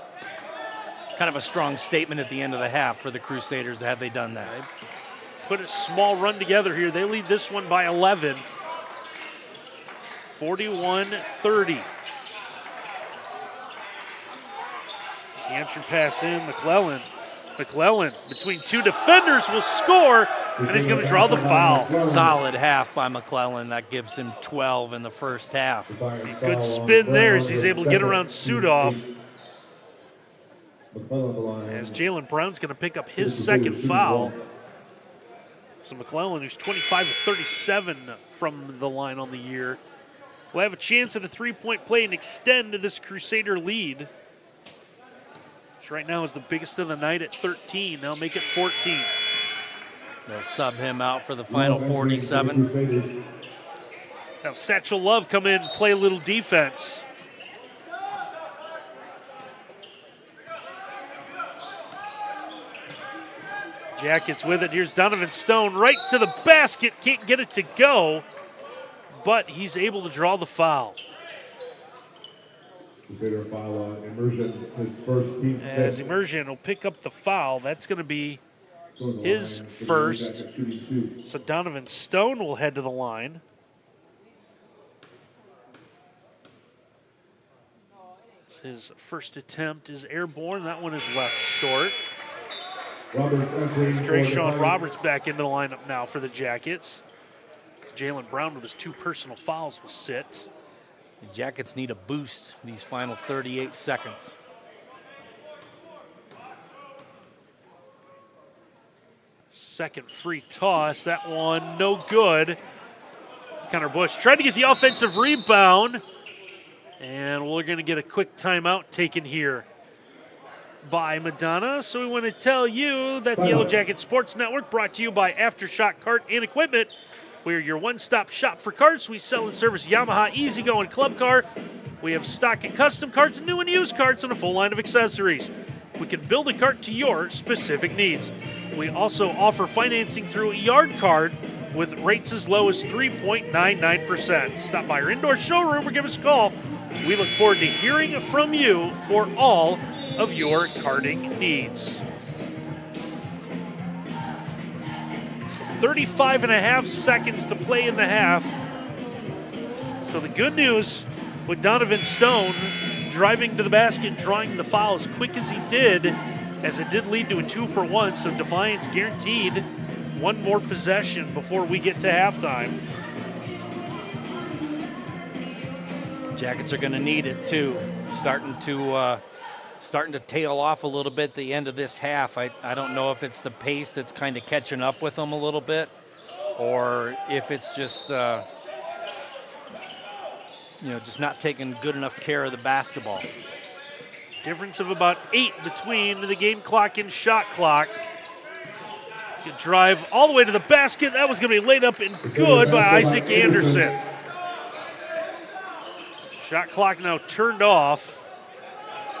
Kind of a strong statement at the end of the half for the Crusaders had they done that. Put a small run together here. They lead this one by 11. 41-30. The entry pass in, McClellan. McClellan between 2 defenders will score, and he's going to draw the foul. Solid half by McClellan. That gives him 12 in the first half. See, good spin there as he's able to get around Sudoff. As Jalen Brown's going to pick up his second foul. So McClellan, who's 25 of 37 from the line on the year, will have a chance at a three-point play and extend this Crusader lead, which right now is the biggest of the night at 13. They'll make it 14. They'll sub him out for the final 47. Now Satchel Love come in and play a little defense. Jackets with it. Here's Donovan Stone right to the basket. Can't get it to go, but he's able to draw the foul. Crusader foul on Immersion, his first team. As Immersion will pick up the foul, that's going to be his first. So Donovan Stone will head to the line. His first attempt is airborne. That one is left short. Drayshawn Roberts back into the lineup now for the Jackets. Jalen Brown with his 2 personal fouls will sit. The Jackets need a boost these final 38 seconds. Second free toss. That one no good. Connor Bush tried to get the offensive rebound. And we're going to get a quick timeout taken here by Madonna. So we want to tell you that the Yellow Jacket Sports Network, brought to you by Aftershock Kart and Equipment. We're your one-stop shop for karts. We sell and service Yamaha, E-Z-GO, and Club Car. We have stock and custom karts, new and used karts, and a full line of accessories. We can build a kart to your specific needs. We also offer financing through a yard card with rates as low as 3.99%. Stop by our indoor showroom or give us a call. We look forward to hearing from you for all of your karting needs. So 35 and a half seconds to play in the half. So the good news with Donovan Stone driving to the basket, drawing the foul as quick as he did, as it did lead to a 2-for-1. So Defiance guaranteed one more possession before we get to halftime. Jackets are going to need it too. Starting to tail off a little bit at the end of this half. I don't know if it's the pace that's kind of catching up with them a little bit, or if it's just just not taking good enough care of the basketball. Difference of about 8 between the game clock and shot clock. Good drive all the way to the basket. That was going to be laid up and good by Isaac Anderson. Shot clock now turned off.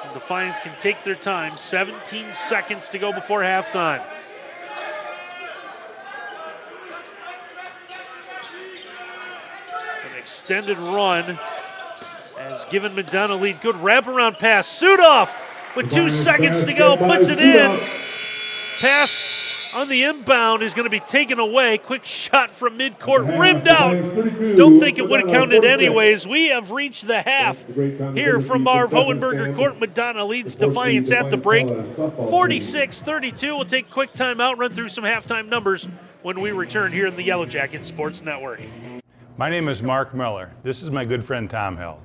So Defiance can take their time. 17 seconds to go before halftime. An extended run has given Madonna lead. Good wraparound pass. Sudoff with 2 seconds to go puts it in. Pass on the inbound is going to be taken away. Quick shot from midcourt, rimmed out. Don't think it would have counted anyways. We have reached the half here from Marv Hohenberger Court. Madonna leads Defiance at the break, 46-32. We'll take a quick timeout, run through some halftime numbers when we return here in the Yellow Jacket Sports Network. My name is Mark Miller. This is my good friend Tom Hill.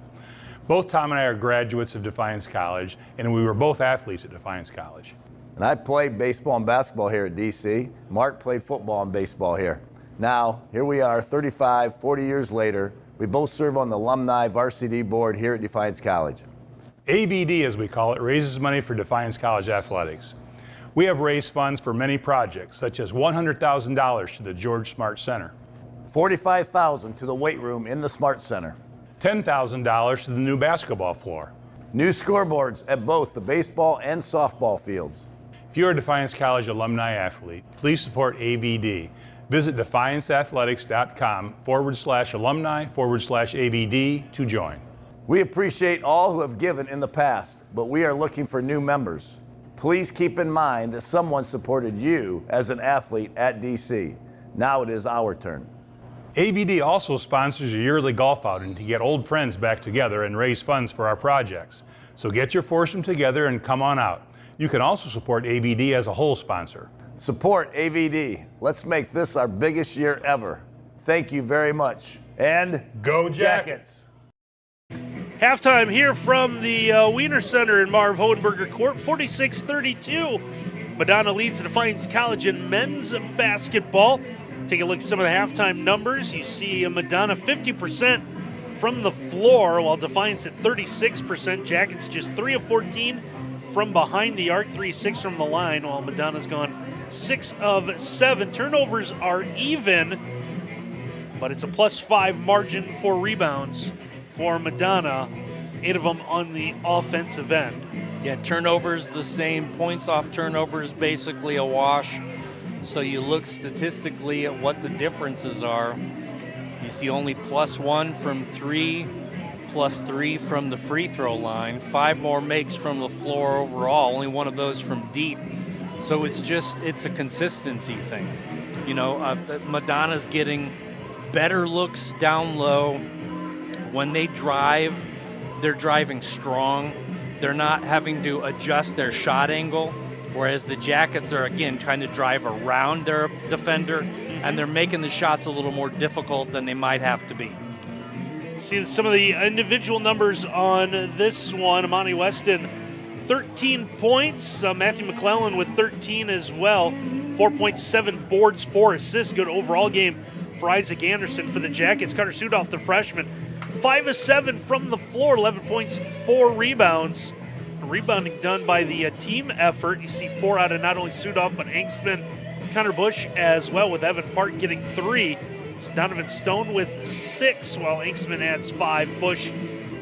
Both Tom and I are graduates of Defiance College, and we were both athletes at Defiance College. And I played baseball and basketball here at DC. Mark played football and baseball here. Now, here we are 35, 40 years later. We both serve on the alumni varsity board here at Defiance College. AVD, as we call it, raises money for Defiance College athletics. We have raised funds for many projects, such as $100,000 to the George Smart Center, $45,000 to the weight room in the Smart Center, $10,000 to the new basketball floor. new scoreboards at both the baseball and softball fields. If you're a Defiance College alumni athlete, please support AVD. Visit defianceathletics.com/alumni/AVD to join. We appreciate all who have given in the past, but we are looking for new members. Please keep in mind that someone supported you as an athlete at DC. Now it is our turn. AVD also sponsors a yearly golf outing to get old friends back together and raise funds for our projects. So get your foursome together and come on out. You can also support AVD as a whole sponsor. Support AVD. Let's make this our biggest year ever. Thank you very much. And Go Jackets! Halftime here from the Wiener Center in Marv Hohenberger Court, 46-32. Madonna leads Defiance College in men's basketball. Take a look at some of the halftime numbers. You see Madonna 50% from the floor, while Defiance at 36%. Jackets just 3 of 14 from behind the arc, 3-6 from the line, while Madonna's gone 6 of 7. Turnovers are even, but it's a +5 margin for rebounds for Madonna, 8 of them on the offensive end. Yeah, turnovers the same. Points off turnovers basically a wash. So you look statistically at what the differences are. You see only +1 from 3, +3 from the free throw line, 5 more makes from the floor overall, only one of those from deep. So it's a consistency thing. You know, Madonna's getting better looks down low. When they drive, they're driving strong. They're not having to adjust their shot angle, whereas the Jackets are, again, trying to drive around their defender, and they're making the shots a little more difficult than they might have to be. See some of the individual numbers on this one. Amani Weston, 13 points. Matthew McClellan with 13 as well. 4.7 boards, 4 assists. Good overall game for Isaac Anderson for the Jackets. Carter Sudoff, the freshman, 5 of 7 from the floor, 11 points, 4 rebounds. Rebounding done by the team effort. You see 4 out of not only Sudoff, but Angstman, Connor Bush as well, with Evan Park getting 3. It's Donovan Stone with 6, while Angstman adds 5. Bush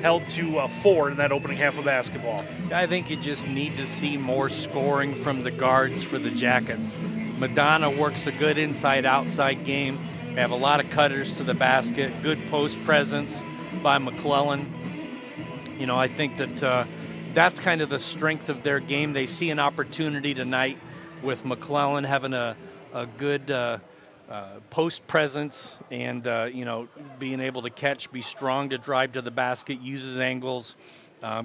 held to 4 in that opening half of basketball. I think you just need to see more scoring from the guards for the Jackets. Madonna works a good inside-outside game. They have a lot of cutters to the basket, good post presence by McClellan. You know, I think that that's kind of the strength of their game. They see an opportunity tonight with McClellan having a good post presence and, you know, being able to catch, be strong to drive to the basket, uses angles.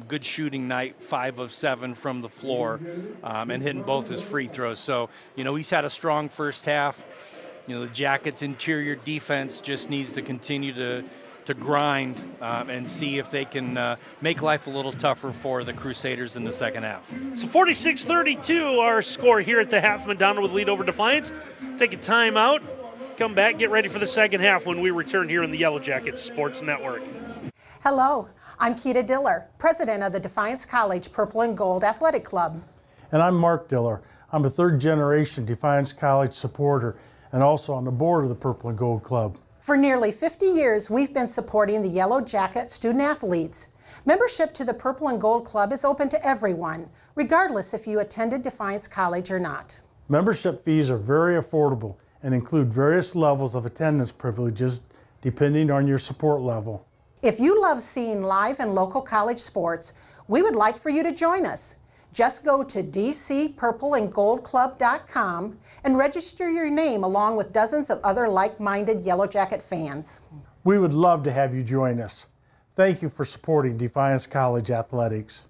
Good shooting night, 5 of 7 from the floor, and hitting both his free throws. So, you know, he's had a strong first half. You know, the Jackets' interior defense just needs to continue to grind and see if they can make life a little tougher for the Crusaders in the second half. So 46-32 our score here at the half. Madonna with lead over Defiance. Take a timeout, come back, get ready for the second half when we return here in the Yellow Jackets Sports Network. Hello, I'm Keita Diller, president of the Defiance College Purple and Gold Athletic Club. And I'm Mark Diller. I'm a third-generation Defiance College supporter and also on the board of the Purple and Gold Club. For nearly 50 years, we've been supporting the Yellow Jacket student athletes. Membership to the Purple and Gold Club is open to everyone, regardless if you attended Defiance College or not. Membership fees are very affordable and include various levels of attendance privileges depending on your support level. If you love seeing live and local college sports, we would like for you to join us. Just go to dcpurpleandgoldclub.com and register your name along with dozens of other like-minded Yellow Jacket fans. We would love to have you join us. Thank you for supporting Defiance College Athletics.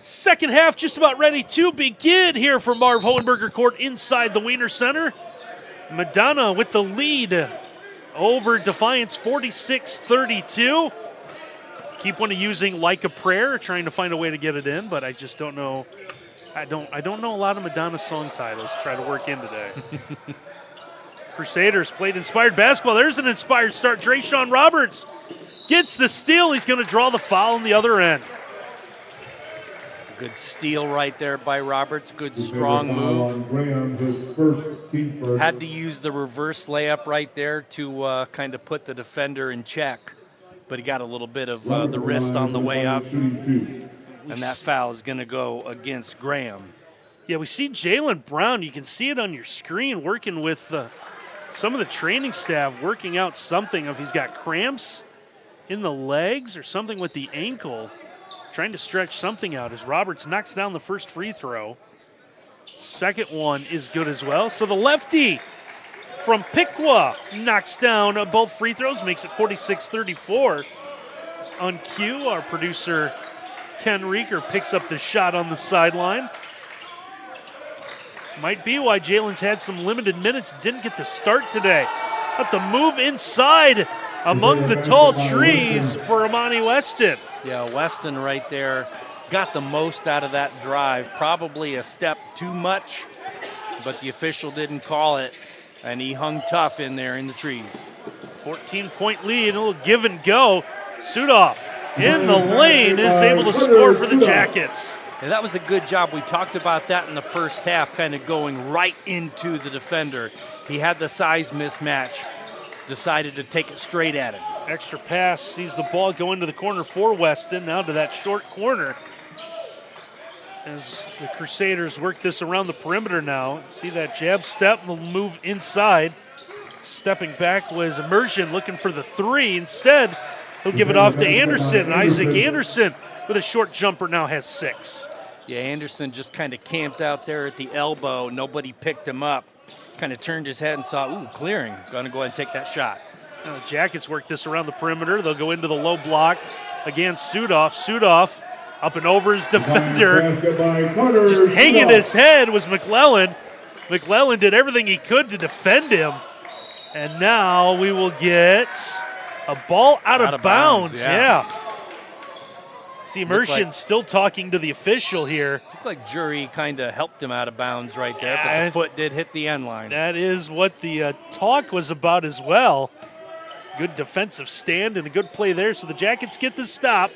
Second half just about ready to begin here for Marv Hohenberger Court inside the Wiener Center. Madonna with the lead over Defiance 46-32. Keep one using Like a Prayer, trying to find a way to get it in, but I just don't know. I don't know a lot of Madonna song titles to try to work in today. Crusaders played inspired basketball. There's an inspired start. Drayshawn Roberts gets the steal. He's going to draw the foul on the other end. Good steal right there by Roberts. Good strong move. Had to use the reverse layup right there to kind of put the defender in check. But he got a little bit of the wrist on the way up. And that foul is going to go against Graham. Yeah, we see Jalen Brown. You can see it on your screen working with some of the training staff, working out something. If he's got cramps in the legs or something with the ankle, trying to stretch something out as Roberts knocks down the first free throw. Second one is good as well. So the lefty from Piqua knocks down both free throws, makes it 46-34. It's on cue. Our producer, Ken Rieker, picks up the shot on the sideline. Might be why Jalen's had some limited minutes, didn't get to start today. But the move inside among the tall trees for Amani Weston. Yeah, Weston right there got the most out of that drive. Probably a step too much, but the official didn't call it, and he hung tough in there in the trees. 14-point lead, a little give and go. Sudoff in the lane is able to score for the Jackets. Yeah, that was a good job. We talked about that in the first half, kind of going right into the defender. He had the size mismatch, decided to take it straight at him. Extra pass, sees the ball go into the corner for Weston, now to that short corner. As the Crusaders work this around the perimeter now. See that jab step, they'll move inside. Stepping back was Immersion looking for the three. Instead, he'll give it off to Anderson. Isaac Anderson with a short jumper now has 6. Yeah, Anderson just kind of camped out there at the elbow. Nobody picked him up. Kind of turned his head and saw, ooh, clearing. Going to go ahead and take that shot. Now the Jackets work this around the perimeter. They'll go into the low block against Sudoff. Sudoff up and over his defender. Just hanging his head was McClellan. McClellan did everything he could to defend him. And now we will get a ball out of bounds. Yeah. See, Immersion still talking to the official here. Looked like Jury kind of helped him out of bounds right there, but the foot did hit the end line. That is what the talk was about as well. Good defensive stand and a good play there. So the Jackets get the stop.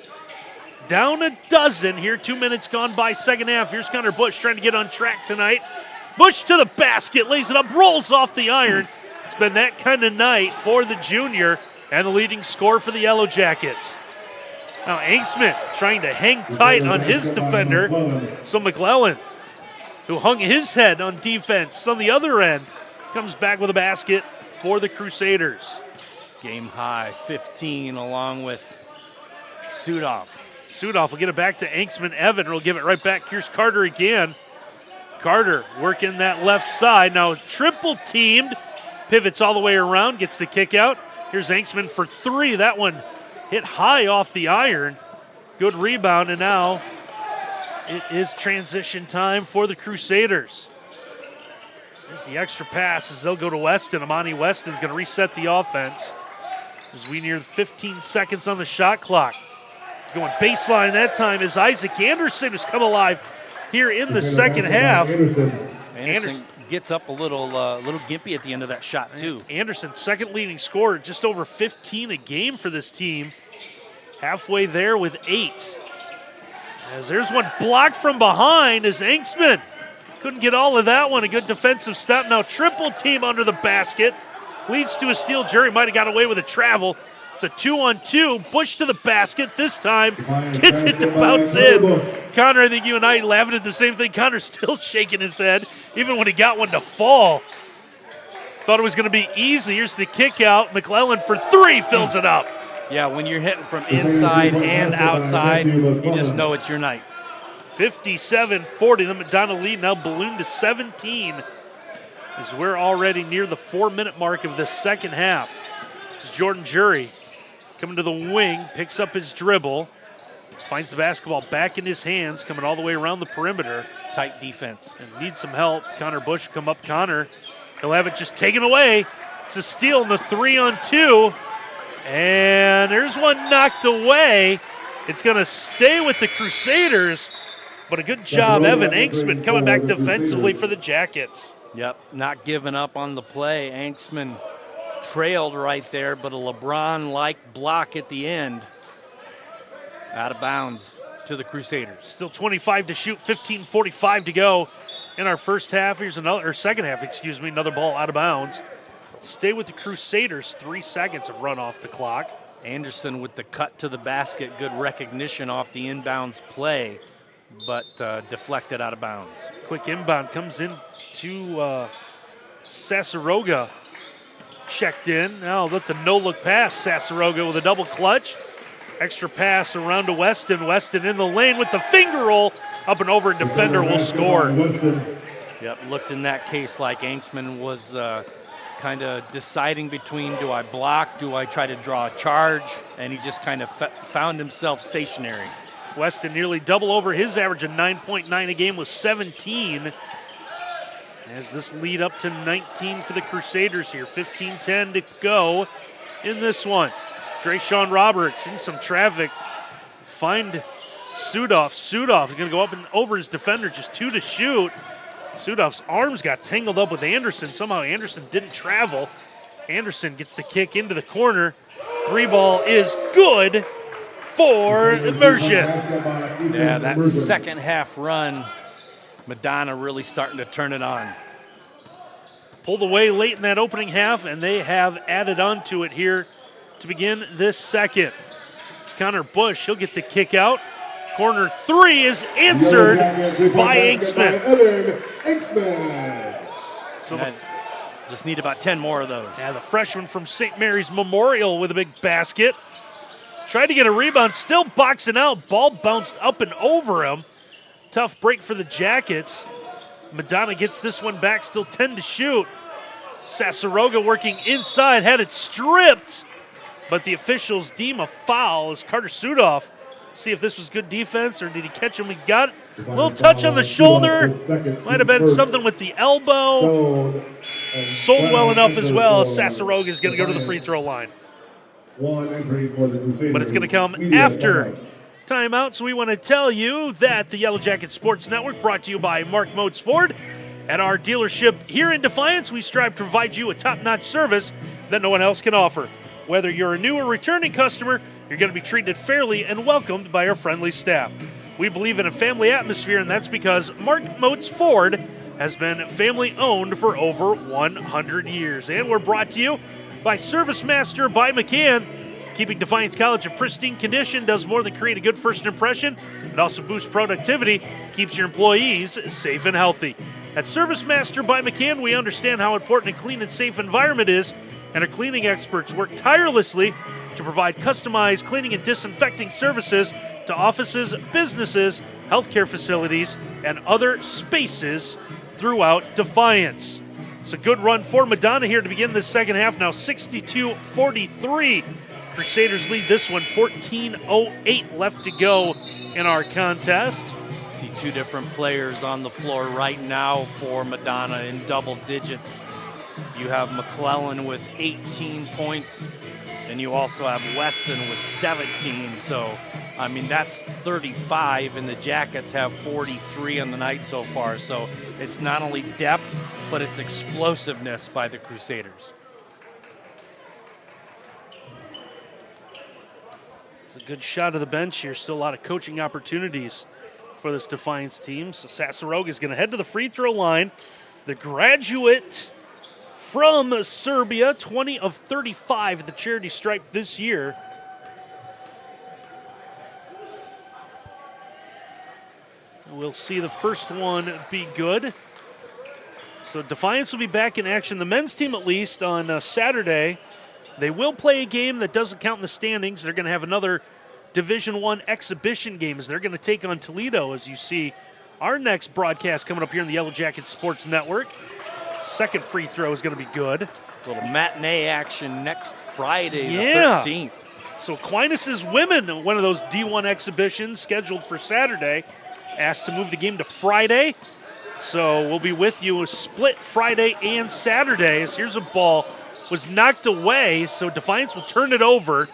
Down a dozen here. 2 minutes gone by second half. Here's Connor Bush trying to get on track tonight. Bush to the basket, lays it up, rolls off the iron. It's been that kind of night for the junior and the leading scorer for the Yellow Jackets. Now Anksman trying to hang tight on his defender. So McClellan, who hung his head on defense on the other end, comes back with a basket for the Crusaders. Game high, 15 along with Sudoff. Sudoff will get it back to Anksman. Evan will give it right back. Here's Carter again. Carter working that left side. Now triple teamed. Pivots all the way around. Gets the kick out. Here's Anksman for 3. That one hit high off the iron. Good rebound. And now it is transition time for the Crusaders. There's the extra pass as they'll go to Weston. Amani Weston's going to reset the offense as we near 15 seconds on the shot clock. Going baseline that time is Isaac Anderson, who's come alive here in the second half. Anderson gets up a little gimpy at the end of that shot, too. Anderson, second leading scorer, just over 15 a game for this team. Halfway there with 8. As there's one blocked from behind as Anksman couldn't get all of that one. A good defensive step. Now triple team under the basket. Leads to a steal. Jury might have got away with a travel. It's a 2-on-2. Bush to the basket. This time gets it to bounce in. Connor, I think you and I laughing at the same thing. Connor's still shaking his head, even when he got one to fall. Thought it was going to be easy. Here's the kick out. McClellan for 3 fills it up. Yeah, when you're hitting from inside and outside, you just know it's your night. 57-40. The Madonna lead now ballooned to 17 as we're already near the 4-minute mark of the second half. It's Jordan Jury coming to the wing, picks up his dribble, Finds the basketball back in his hands, coming all the way around the perimeter. Tight defense. And needs some help. Connor Bush come up. Connor, he'll have it just taken away. It's a steal in the 3-on-2. And there's one knocked away. It's going to stay with the Crusaders. But a good job, Evan Anksman coming back defensively for the Jackets. Yep, not giving up on the play. Anksman trailed right there, but a LeBron-like block at the end. Out of bounds to the Crusaders. Still 25 to shoot, 15:45 to go in our first half. Here's another, or second half, excuse me, another ball out of bounds. Stay with the Crusaders, 3 seconds of run off the clock. Anderson with the cut to the basket, good recognition off the inbounds play, but deflected out of bounds. Quick inbound comes in to Sasaroga. Checked in. Now let the no-look pass. Sasaroga with a double clutch. Extra pass around to Weston. Weston in the lane with the finger roll. Up and over, defender will score. Yep, looked in that case like Anksman was kind of deciding between, do I block, do I try to draw a charge, and he just kind of found himself stationary. Weston nearly double over his average of 9.9 a game with 17. As this lead up to 19 for the Crusaders here. 15-10 to go in this one. Drayshawn Roberts in some traffic. Find Sudoff. Sudoff is going to go up and over his defender, just 2 to shoot. Sudoff's arms got tangled up with Anderson. Somehow Anderson didn't travel. Anderson gets the kick into the corner. 3 ball is good for Immersion. Yeah, that second half run, Madonna really starting to turn it on. Pulled away late in that opening half, and they have added on to it here to begin this second. It's Connor Bush. He'll get the kick out. Corner 3 is answered by Anksman. So just need about 10 more of those. Yeah, the freshman from St. Mary's Memorial with a big basket. Tried to get a rebound, still boxing out. Ball bounced up and over him. Tough break for the Jackets. Madonna gets this one back, still 10 to shoot. Sasaroga working inside, had it stripped, but the officials deem a foul as Carter Sudoff. See if this was good defense or did he catch him? He got a little touch on the shoulder. Might have been something with the elbow. Sold well enough as well. Sasaroga is going to go to the free throw line. But it's going to come after timeout, so we want to tell you that the Yellow Jacket Sports Network, brought to you by Mark Motes Ford. At our dealership here in Defiance, we strive to provide you a top-notch service that no one else can offer. Whether you're a new or returning customer, you're going to be treated fairly and welcomed by our friendly staff. We believe in a family atmosphere, and that's because Mark Motes Ford has been family-owned for over 100 years. And we're brought to you by Service Master by McCann. Keeping Defiance College in pristine condition does more than create a good first impression. It also boosts productivity, keeps your employees safe and healthy. At Service Master by McCann, we understand how important a clean and safe environment is, and our cleaning experts work tirelessly to provide customized cleaning and disinfecting services to offices, businesses, healthcare facilities, and other spaces throughout Defiance. It's a good run for Madonna here to begin this second half. Now 62-43. Crusaders lead this one, 14:08 left to go in our contest. See 2 different players on the floor right now for Madonna in double digits. You have McClellan with 18 points, and you also have Weston with 17. So, I mean, that's 35, and the Jackets have 43 on the night so far. So it's not only depth, but it's explosiveness by the Crusaders. It's a good shot of the bench here. Still a lot of coaching opportunities for this Defiance team. So Sasaroga is going to head to the free throw line. The graduate from Serbia, 20 of 35 at the charity stripe this year. We'll see the first one be good. So Defiance will be back in action, the men's team at least, on Saturday. They will play a game that doesn't count in the standings. They're going to have another Division I exhibition game as they're going to take on Toledo, as you see our next broadcast coming up here in the Yellow Jacket Sports Network. Second free throw is going to be good. A little matinee action next Friday, the 13th. So Aquinas' women, one of those D1 exhibitions scheduled for Saturday, asked to move the game to Friday. So we'll be with you a split Friday and Saturdays. Here's a ball. Was knocked away, so Defiance will turn it over.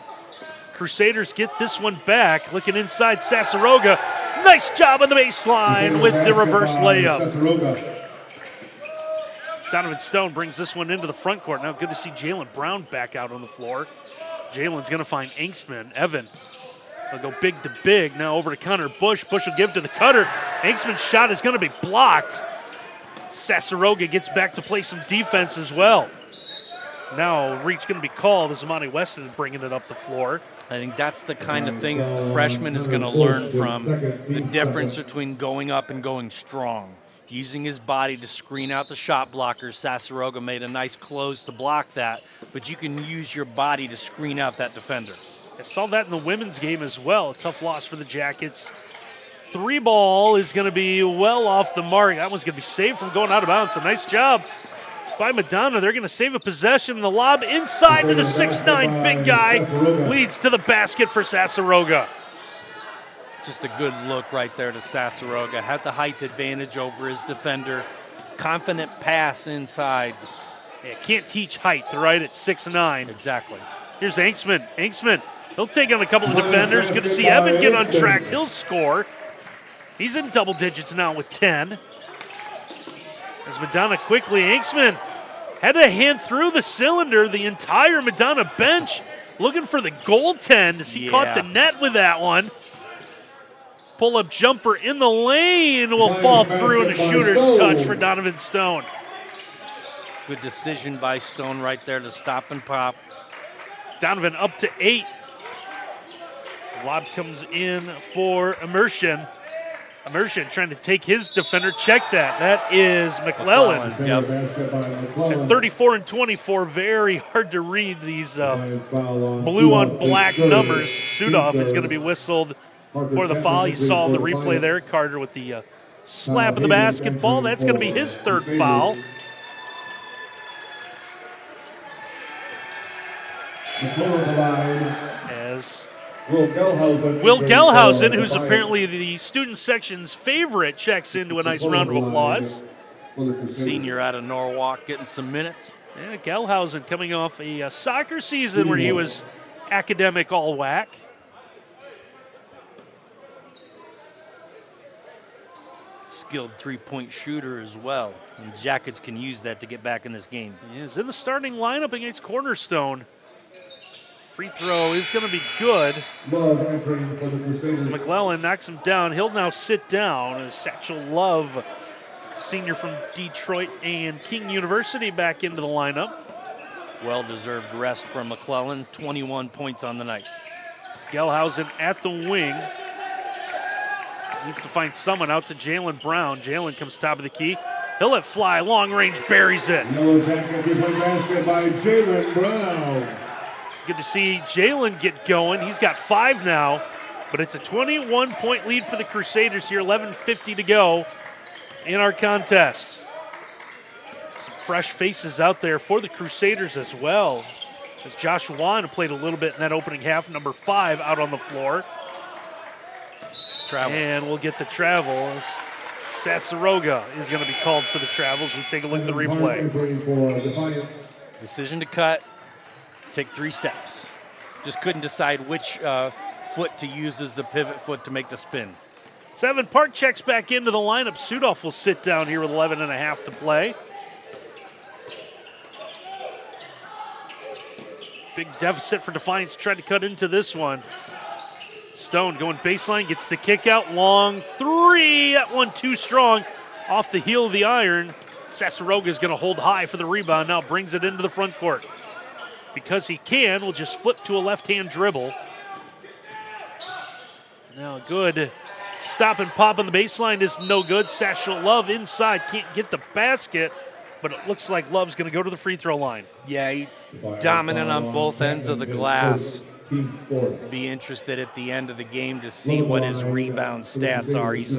Crusaders get this one back. Looking inside, Sassaroga. Nice job on the baseline with the reverse layup. Donovan Stone brings this one into the front court. Now good to see Jalen Brown back out on the floor. Jalen's going to find Engstman. Evan will go big to big. Now over to Connor Bush. Bush will give to the cutter. Engstman's shot is going to be blocked. Sassaroga gets back to play some defense as well. Now reach going to be called as Amani Weston is bringing it up the floor. I think that's the kind of thing that the freshman is going to learn from, the difference between going up and going strong. Using his body to screen out the shot blockers. Sassaroga made a nice close to block that, but you can use your body to screen out that defender. I saw that in the women's game as well. A tough loss for the Jackets. 3 ball is going to be well off the mark. That one's going to be saved from going out of bounds. A nice job by Madonna. They're going to save a possession. The lob inside to the 6'9" big guy leads to the basket for Sassaroga. Just a good look right there to Sassaroga. Had the height advantage over his defender. Confident pass inside. Yeah, can't teach height, right, at 6'9". Exactly. Here's Engstman. Engstman, he'll take on a couple of defenders. Good to see Evan get on track. He'll score. He's in double digits now with 10. As Madonna quickly, Engstman had to hand through the cylinder, the entire Madonna bench, looking for the goaltend as he caught the net with that one. Pull-up jumper in the lane will fall through and a shooter's touch for Donovan Stone. Good decision by Stone right there to stop and pop. Donovan up to 8. Lob comes in for Immersion. Immersion trying to take his defender. Check that. That is McClellan. Yep. At 34 and 24, very hard to read these blue on black numbers. Sudoff is going to be whistled for the foul. You saw the replay there. Carter with the slap of the basketball. That's going to be his 3rd foul. As Will Gelhausen, who's apparently the student section's favorite, checks into a nice round of applause. Senior out of Norwalk getting some minutes. Yeah, Gelhausen coming off a soccer season where he was academic all whack. Skilled three-point shooter as well. And Jackets can use that to get back in this game. He is in the starting lineup against Cornerstone. Free throw is going to be good. So McClellan knocks him down. He'll now sit down as Satchel Love, senior from Detroit and King University, back into the lineup. Well-deserved rest from McClellan. 21 points on the night. It's Gelhausen at the wing. Needs to find someone out to Jalen Brown. Jalen comes top of the key. He'll let fly. Long range buries it. Yellow Jacket basket by Jalen Brown. It's good to see Jalen get going. He's got 5 now, but it's a 21-point lead for the Crusaders here. 11:50 to go in our contest. Some fresh faces out there for the Crusaders as well. As Josh Wan played a little bit in that opening half, number 5 out on the floor. Travel. And we'll get to travel. Sassaroga is going to be called for the travels. We'll take a look at the replay. Decision to cut. Take 3 steps. Just couldn't decide which foot to use as the pivot foot to make the spin. 7 Park checks back into the lineup. Sudoff will sit down here with 11.5 to play. Big deficit for Defiance. Tried to cut into this one. Stone going baseline, gets the kick out. Long 3. That one too strong. Off the heel of the iron. Sassaroga is going to hold high for the rebound. Now brings it into the front court. Because he can, we'll just flip to a left-hand dribble. Now good stop and pop on the baseline is no good. Satchel Love inside, can't get the basket, but it looks like Love's going to go to the free throw line. Yeah, he dominant on both ends of the glass. Be interested at the end of the game to see what his rebound stats are. He's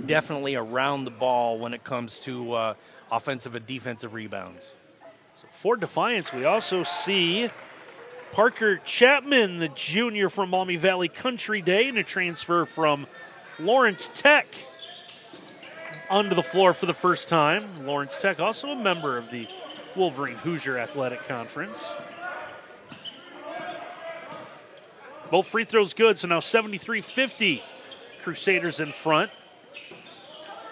definitely around the ball when it comes to offensive and defensive rebounds. So for Defiance, we also see Parker Chapman, the junior from Maumee Valley Country Day, and a transfer from Lawrence Tech, onto the floor for the first time. Lawrence Tech, also a member of the Wolverine Hoosier Athletic Conference. Both free throws good, so now 73-50. Crusaders in front.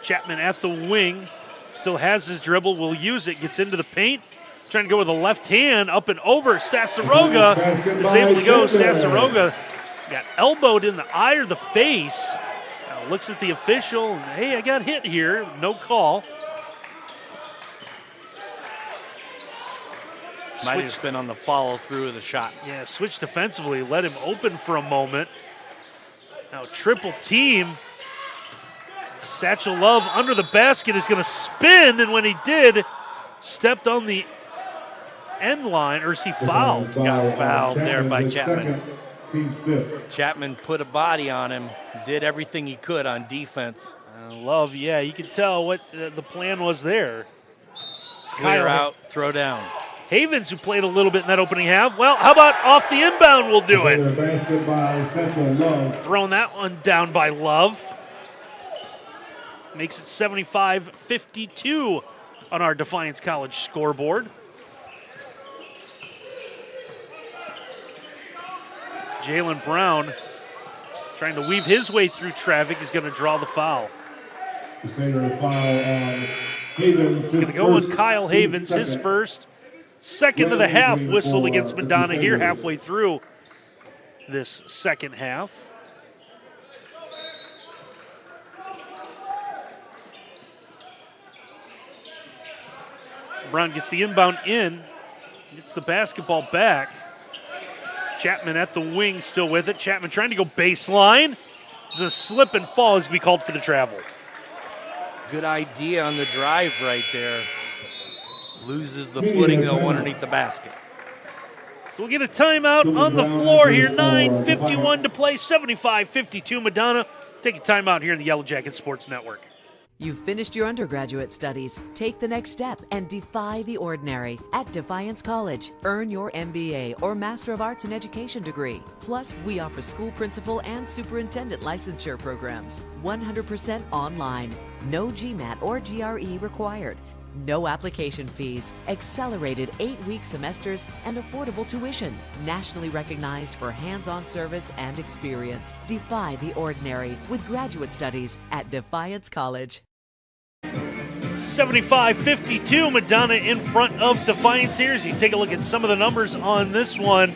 Chapman at the wing, still has his dribble, will use it, gets into the paint. Trying to go with a left hand, up and over. Sassaroga is able to go. Sassaroga got elbowed in the eye or the face. Now looks at the official, and, hey, I got hit here. No call. Might have just been on the follow through of the shot. Yeah, switch defensively, let him open for a moment. Now triple team. Satchel Love under the basket is going to spin, and when he did, stepped on the end line, or is he fouled? Got fouled there by Chapman. Chapman put a body on him, did everything he could on defense. Love, yeah, you can tell what the plan was there. Clear out, throw down. Havens, who played a little bit in that opening half. Well, how about off the inbound will do it? Throwing that one down by Love. Makes it 75-52 on our Defiance College scoreboard. Jalen Brown trying to weave his way through traffic is going to draw the foul. It's going to go on Kyle Havens, his first. Second of the half whistled against Madonna here halfway through this second half. So Brown gets the inbound in, gets the basketball back. Chapman at the wing still with it. Chapman trying to go baseline. There's a slip and fall as we called for the travel. Good idea on the drive right there. Loses the footing though underneath the basket. So we'll get a timeout on the floor here. 9:51 to play, 75-52 Madonna. Take a timeout here in the Yellow Jacket Sports Network. You've finished your undergraduate studies. Take the next step and defy the ordinary at Defiance College. Earn your MBA or Master of Arts in Education degree. Plus, we offer school principal and superintendent licensure programs. 100% online. No GMAT or GRE required. No application fees, accelerated 8-week semesters, and affordable tuition. Nationally recognized for hands-on service and experience. Defy the ordinary with graduate studies at Defiance College. 75-52, Madonna in front of Defiance here. As you take a look at some of the numbers on this one,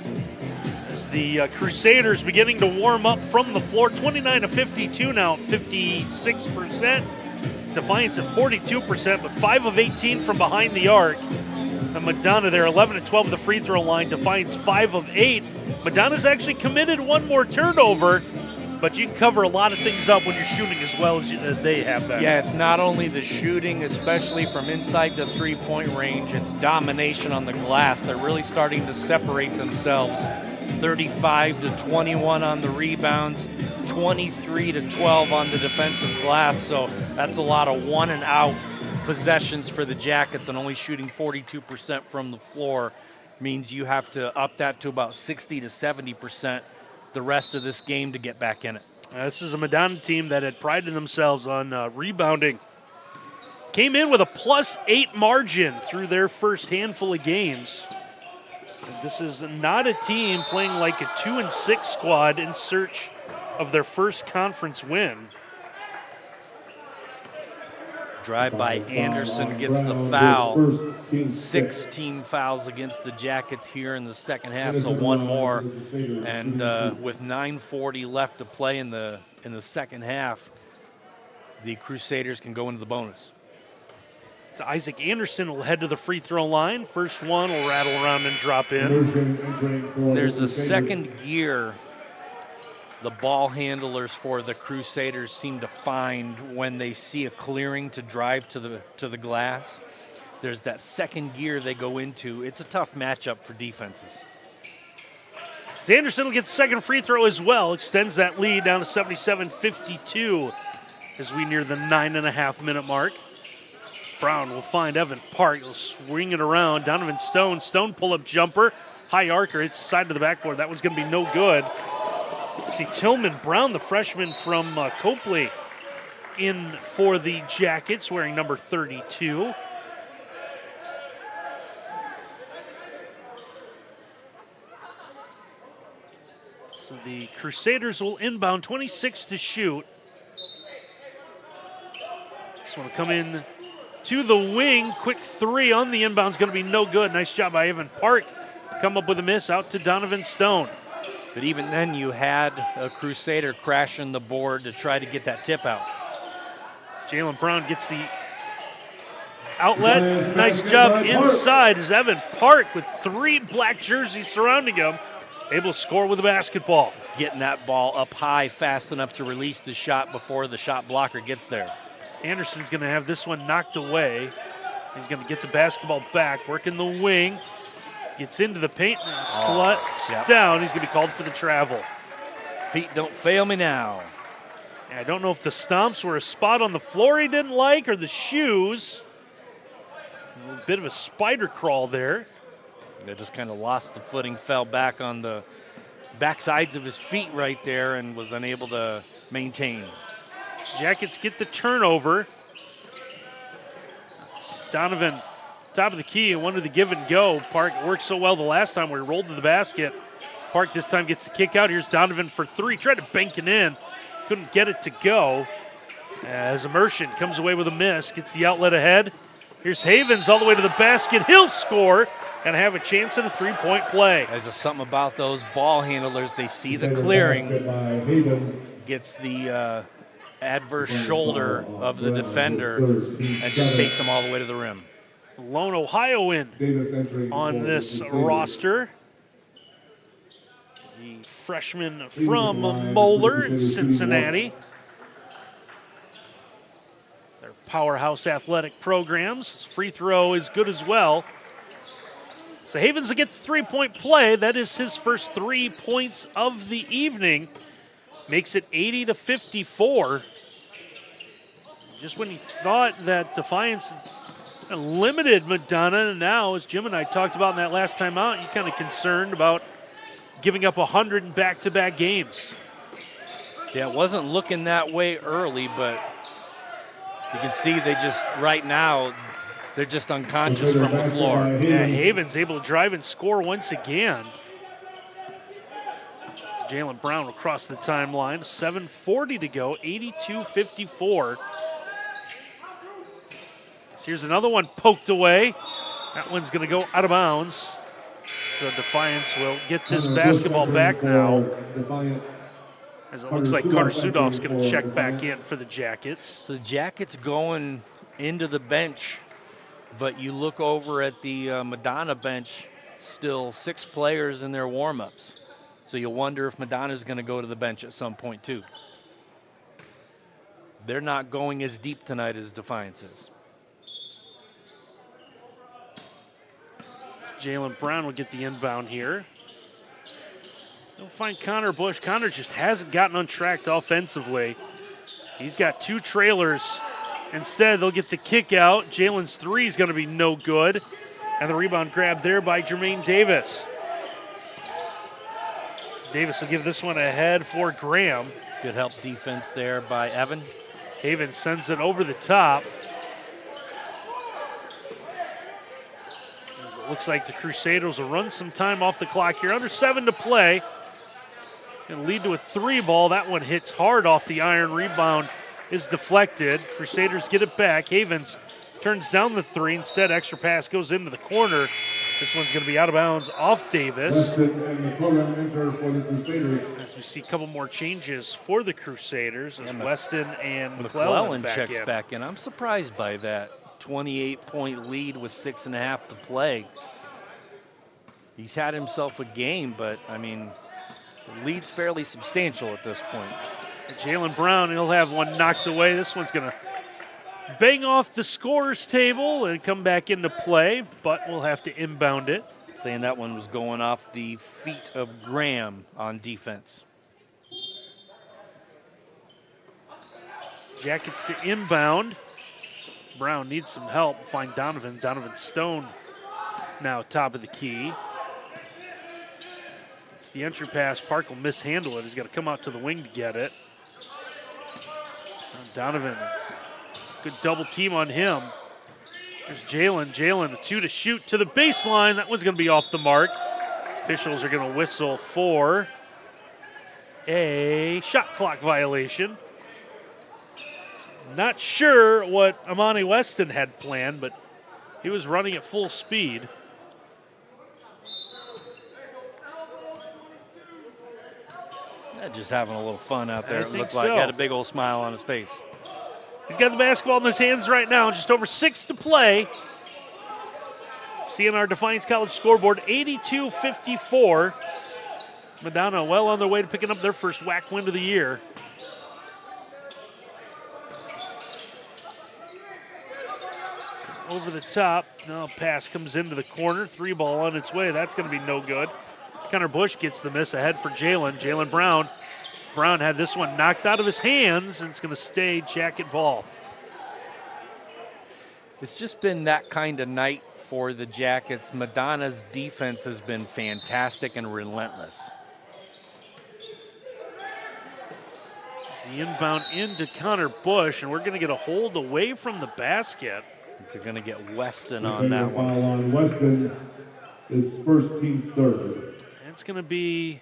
as the Crusaders beginning to warm up from the floor. 29-52 now, 56%. Defiance at 42%, but 5 of 18 from behind the arc. And Madonna there, 11 of 12 at the free throw line. Defiance 5 of 8. Madonna's actually committed one more turnover, but you can cover a lot of things up when you're shooting as well as they have been. Yeah, it's not only the shooting, especially from inside the three-point range, it's domination on the glass. They're really starting to separate themselves. 35-21 on the rebounds, 23-12 on the defensive glass. So that's a lot of one and out possessions for the Jackets, and only shooting 42% from the floor means you have to up that to about 60-70% the rest of this game to get back in it. This is a Madonna team that had prided themselves on rebounding. Came in with a +8 margin through their first handful of games. This is not a team playing like a 2-6 squad in search of their first conference win. Drive by Anderson gets the foul. 6 team fouls against the Jackets here in the second half, so one more. And with 9:40 left to play in the second half, the Crusaders can go into the bonus. So Isaac Anderson will head to the free throw line. First one will rattle around and drop in. There's a second gear the ball handlers for the Crusaders seem to find when they see a clearing to drive to the glass. There's that second gear they go into. It's a tough matchup for defenses. Anderson will get the second free throw as well. Extends that lead down to 77-52 as we near the 9.5-minute mark. Brown will find Evan Park. He'll swing it around. Donovan Stone. Stone pull-up jumper. high arcer. It's the side of the backboard. That one's going to be no good. See Tillman Brown, the freshman from Copley, in for the Jackets, wearing number 32. So the Crusaders will inbound, 26 to shoot. This one will come in to the wing. Quick three on the inbound is going to be no good. Nice job by Evan Park. Come up with a miss out to Donovan Stone. But even then, you had a Crusader crashing the board to try to get that tip out. Jalen Brown gets the outlet. Nice job inside as Evan Park with 3 black jerseys surrounding him, able to score with a basketball. It's getting that ball up high fast enough to release the shot before the shot blocker gets there. Anderson's going to have this one knocked away. He's going to get the basketball back, working the wing. Gets into the paint and sluts down. He's going to be called for the travel. Feet don't fail me now. And I don't know if the stomps were a spot on the floor he didn't like or the shoes. A bit of a spider crawl there. They just kind of lost the footing, fell back on the backsides of his feet right there and was unable to maintain. Jackets get the turnover. Donovan, top of the key, and wanted to give and go. Park worked so well the last time where he rolled to the basket. Park this time gets the kick out. Here's Donovan for 3. Tried to bank it in. Couldn't get it to go. As Immersion comes away with a miss. Gets the outlet ahead. Here's Havens all the way to the basket. He'll score and have a chance at a 3-point play. There's something about those ball handlers. They see the clearing. Gets the adverse shoulder of the defender and just takes them all the way to the rim. Lone Ohioan on this roster. The freshman from Moeller in Cincinnati. Their powerhouse athletic programs. His free throw is good as well. So Havens will get the 3-point play. That is his first 3 points of the evening. Makes it 80-54. Just when you thought that Defiance limited Madonna, and now, as Jim and I talked about in that last time out, you're kind of concerned about giving up 100 in back-to-back games. Yeah, it wasn't looking that way early, but you can see they just, right now, they're just unconscious from the floor. Yeah, Havens able to drive and score once again. Jalen Brown across the timeline. 7:40 to go, 82-54. So here's another one poked away. That one's going to go out of bounds. So Defiance will get this basketball back now. As it looks like Carter Sudolph's going to check back in for the Jackets. So the Jackets going into the bench, but you look over at the Madonna bench, still 6 players in their warm-ups. So you wonder if Madonna's going to go to the bench at some point too. They're not going as deep tonight as Defiance is. Jalen Brown will get the inbound here. They'll find Connor Bush. Connor just hasn't gotten untracked offensively. He's got 2 trailers. Instead, they'll get the kick out. Jalen's 3 is going to be no good. And the rebound grab there by Jermaine Davis. Davis will give this one ahead for Graham. Good help defense there by Evan. Havens sends it over the top. As it looks like the Crusaders will run some time off the clock here. Under 7 to play. Going to lead to a 3 ball. That one hits hard off the iron. Rebound is deflected. Crusaders get it back. Havens turns down the 3. Instead, extra pass goes into the corner. This one's going to be out of bounds off Davis. As we see a couple more changes for the Crusaders as Weston and McClellan checks back in. I'm surprised by that. 28-point lead with 6.5 to play. He's had himself a game, but, I mean, the lead's fairly substantial at this point. Jalen Brown, he'll have one knocked away. This one's going to bang off the scorer's table and come back into play, but we'll have to inbound it. Saying that one was going off the feet of Graham on defense. Jackets to inbound. Brown needs some help. Find Donovan. Donovan Stone now top of the key. the entry pass. Park will mishandle it. He's got to come out to the wing to get it. Donovan, good double team on him. There's Jalen. Jalen, the 2 to shoot to the baseline. That one's going to be off the mark. Officials are going to whistle for a shot clock violation. Not sure what Amani Weston had planned, but he was running at full speed. Just having a little fun out there. I It think looked like so. he had a big old smile on his face. He's got the basketball in his hands right now, just over 6 to play. Seeing our Defiance College scoreboard, 82-54. Madonna well on their way to picking up their first WAC win of the year. Over the top. Now pass comes into the corner. 3 ball on its way. That's going to be no good. Connor Bush gets the miss ahead for Jalen. Jalen Brown. Brown had this one knocked out of his hands, and it's going to stay Jacket ball. It's just been that kind of night for the Jackets. Madonna's defense has been fantastic and relentless. The inbound into Connor Bush, and we're going to get a hold away from the basket. They're going to get Weston on that one. Foul on Weston is first, team third. It's going to be,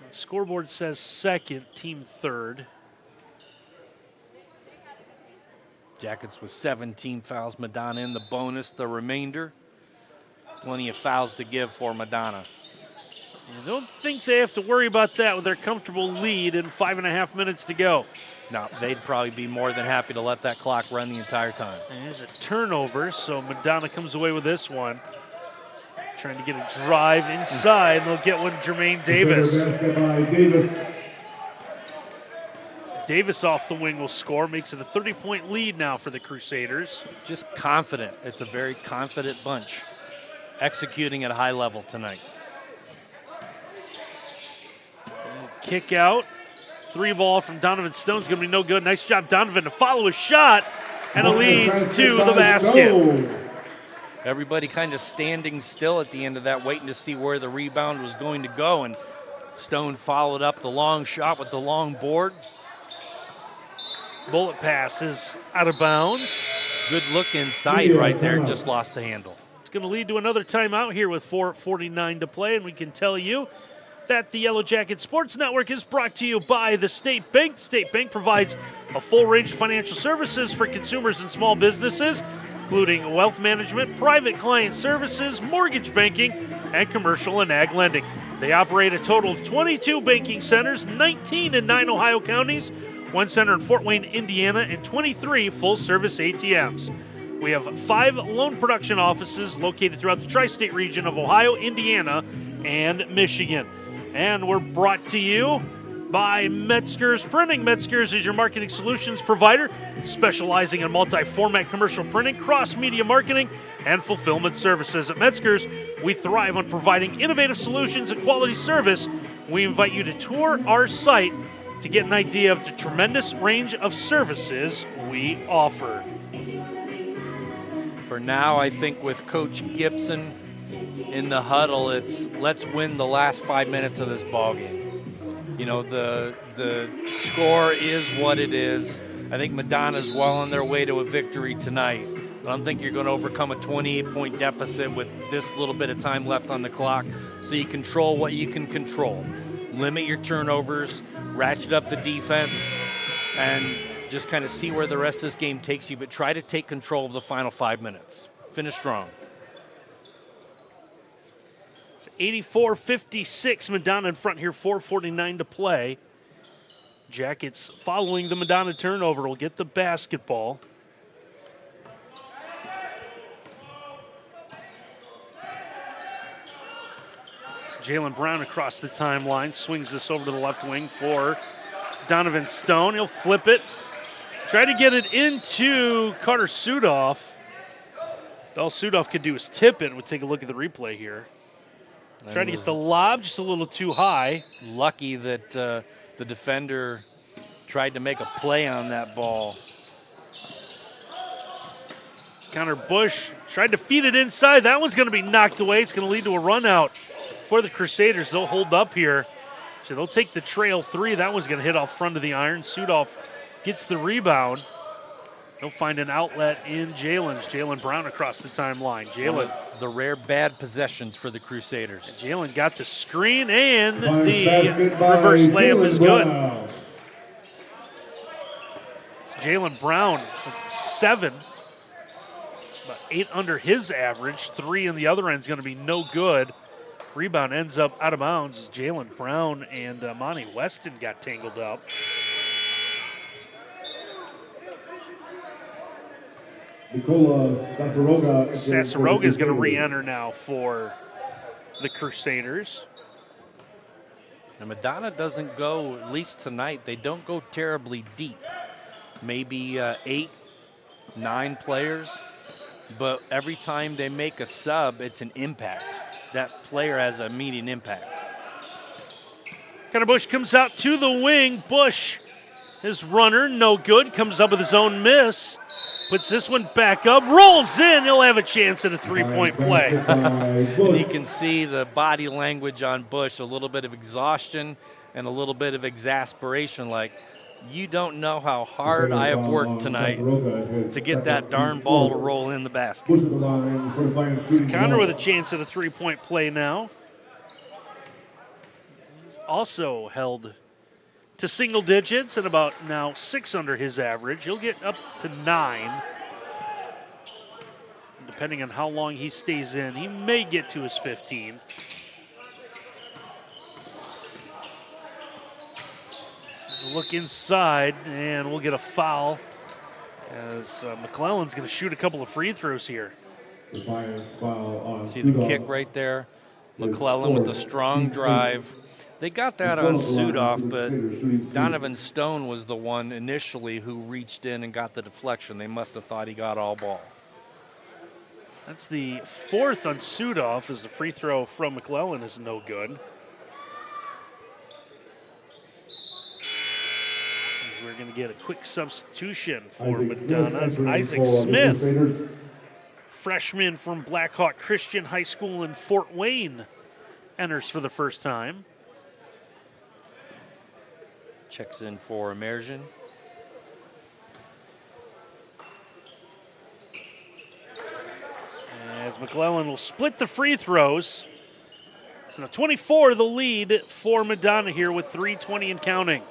the scoreboard says second, team third. Jackets with 17 fouls. Madonna in the bonus. The remainder, plenty of fouls to give for Madonna. I don't think they have to worry about that with their comfortable lead and 5.5 minutes to go. No, they'd probably be more than happy to let that clock run the entire time. And there's a turnover, so Madonna comes away with this one. Trying to get a drive inside, and they'll get one Jermaine Davis. Davis off the wing will score, makes it a 30-point lead now for the Crusaders. Just confident. It's a very confident bunch, executing at a high level tonight. Kick out. 3 ball from Donovan Stone's going to be no good. Nice job, Donovan, to follow his shot, and it leads to the basket. Everybody kind of standing still at the end of that, waiting to see where the rebound was going to go, and Stone followed up the long shot with the long board. Bullet pass is out of bounds. Good look inside right there, just lost the handle. It's going to lead to another timeout here with 4:49 to play, and we can tell you that the Yellow Jacket Sports Network is brought to you by the State Bank. The State Bank provides a full range of financial services for consumers and small businesses, including wealth management, private client services, mortgage banking, and commercial and ag lending. They operate a total of 22 banking centers, 19 in 9 Ohio counties, 1 center in Fort Wayne, Indiana, and 23 full-service ATMs. We have 5 loan production offices located throughout the tri-state region of Ohio, Indiana, and Michigan. And we're brought to you by Metzger's Printing. Metzger's is your marketing solutions provider, specializing in multi-format commercial printing, cross-media marketing, and fulfillment services. At Metzger's, we thrive on providing innovative solutions and quality service. We invite you to tour our site to get an idea of the tremendous range of services we offer. For now, I think with Coach Gibson in the huddle, it's let's win the last 5 minutes of this ball game. You know, the score is what it is. I think Madonna's well on their way to a victory tonight. I don't think you're going to overcome a 28-point deficit with this little bit of time left on the clock. So you control what you can control. Limit your turnovers, ratchet up the defense, and just kind of see where the rest of this game takes you, but try to take control of the final 5 minutes. Finish strong. It's 84-56, Madonna in front here, 4:49 to play. Jackets following the Madonna turnover will get the basketball. It's Jalen Brown across the timeline, swings this over to the left wing for Donovan Stone. He'll flip it, try to get it into Carter Sudoff. All Sudoff could do is tip it. We'll take a look at the replay here. Trying to get the lob just a little too high. Lucky that the defender tried to make a play on that ball. Connor Bush tried to feed it inside. That one's going to be knocked away. It's going to lead to a run out for the Crusaders. They'll hold up here. So they'll take the trail 3. That one's going to hit off front of the iron. Sudoff gets the rebound. They'll find an outlet in Jalen's. Jalen Brown across the timeline. Jalen. The rare bad possessions for the Crusaders. Jalen got the screen, and the reverse layup is good. It's Jalen Brown with 7. About 8 under his average. 3 in the other end is going to be no good. Rebound ends up out of bounds as Jalen Brown and Monty Weston got tangled up. Sasaroga is going to re-enter now for the Crusaders. And Madonna doesn't go, at least tonight, they don't go terribly deep. Maybe 8, 9 players. But every time they make a sub, it's an impact. That player has an immediate impact. Connor Bush comes out to the wing. Bush, his runner, no good. Comes up with his own miss. Puts this one back up, rolls in. He'll have a chance at a three-point play. And you can see the body language on Bush, a little bit of exhaustion and a little bit of exasperation, like, you don't know how hard I have worked tonight to get that darn ball to roll in the basket. Connor with a chance at a three-point play now. He's also held to single digits and about now 6 under his average. He'll get up to 9. Depending on how long he stays in, he may get to his 15. Look inside, and we'll get a foul as McClellan's going to shoot a couple of free throws here. See the kick right there. McClellan with a strong drive. They got that on Sudoff, but Donovan Stone was the one initially who reached in and got the deflection. They must have thought he got all ball. That's the 4th on Sudoff, as the free throw from McClellan is no good. We're going to get a quick substitution for Madonna. Isaac Smith, freshman from Blackhawk Christian High School in Fort Wayne, enters for the first time. Checks in for Immersion. As McClellan will split the free throws. So now 24 the lead for Madonna here with 3:20 and counting.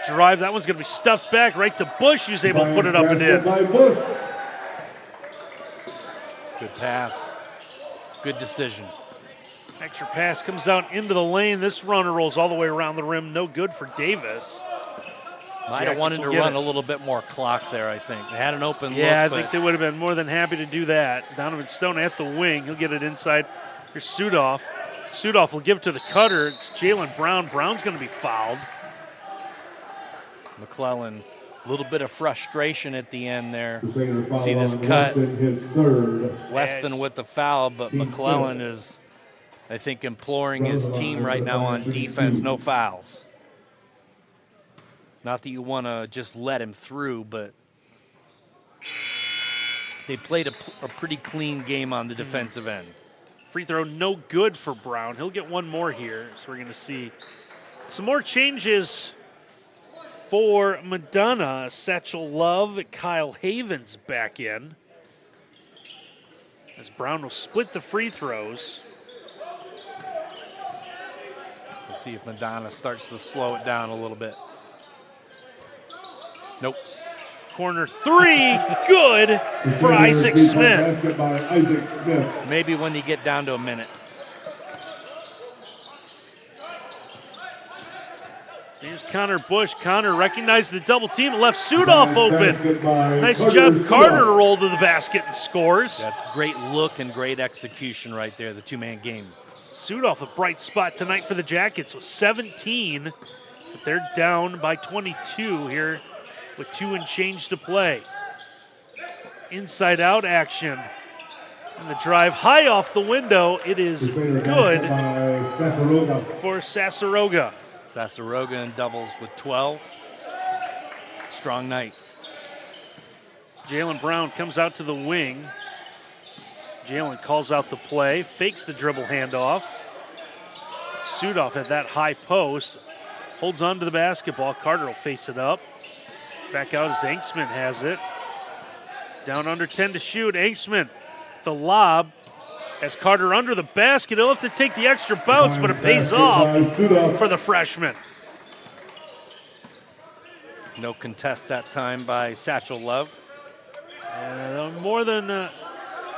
Drive, that one's going to be stuffed back right to Bush, who's able to put it up and in. Good pass. Good decision. Extra pass comes out into the lane. This runner rolls all the way around the rim. No good for Davis. Might have wanted to run a little bit more clock there, I think. They had an open look. Yeah, I think they would have been more than happy to do that. Donovan Stone at the wing. He'll get it inside. Here's Sudoff. Sudoff will give it to the cutter. It's Jalen Brown. Brown's going to be fouled. McClellan, a little bit of frustration at the end there. See this cut. Weston with the foul, but McClellan is, I think, imploring his team right now on defense, no fouls. Not that you want to just let him through, but they played a pretty clean game on the defensive end. Free throw no good for Brown. He'll get one more here, so we're going to see some more changes for Madonna. Satchel Love, Kyle Havens back in. As Brown will split the free throws. Let's see if Madonna starts to slow it down a little bit. Nope. Corner 3, good for Isaac Smith. Maybe when you get down to a minute. Here's Connor Bush. Connor recognized the double team and left Sudoff open. Nice job, Carter, to roll to the basket and scores. That's great look and great execution right there, the two-man game. Sudoff, a bright spot tonight for the Jackets with 17. But they're down by 22 here with 2 and change to play. Inside-out action. And the drive high off the window. It is good for Sasaroga. Sasaroga in doubles with 12. Strong night. Jalen Brown comes out to the wing. Jalen calls out the play, fakes the dribble handoff. Sudoff at that high post, holds on to the basketball. Carter will face it up. Back out as Anksman has it. Down under 10 to shoot. Anksman, the lob, as Carter under the basket. He'll have to take the extra bounce, but it pays off for the freshman. No contest that time by Satchel Love. More than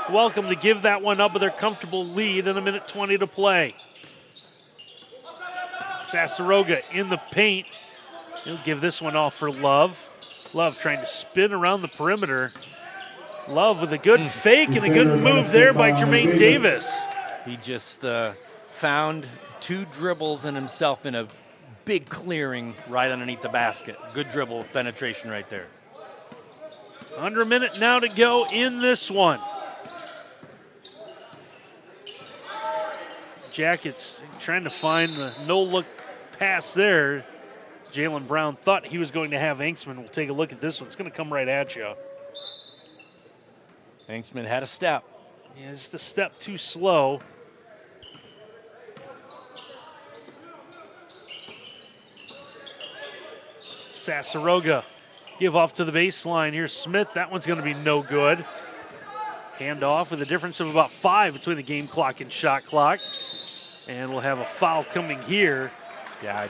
welcome to give that one up with their comfortable lead and 1:20 to play. Sasaroga in the paint. He'll give this one off for Love. Love trying to spin around the perimeter. Love with a good fake and a good move there by Jermaine Davis. He just found 2 dribbles in himself in a big clearing right underneath the basket. Good dribble penetration right there. Under a minute now to go in this one. Jackets trying to find the no-look pass there. Jalen Brown thought he was going to have Anksman. We'll take a look at this one. It's going to come right at you. Anksman had a step. Yeah, just a step too slow. Sasaroga give off to the baseline. Here's Smith. That one's going to be no good. Hand off with a difference of about 5 between the game clock and shot clock. And we'll have a foul coming here. Yeah,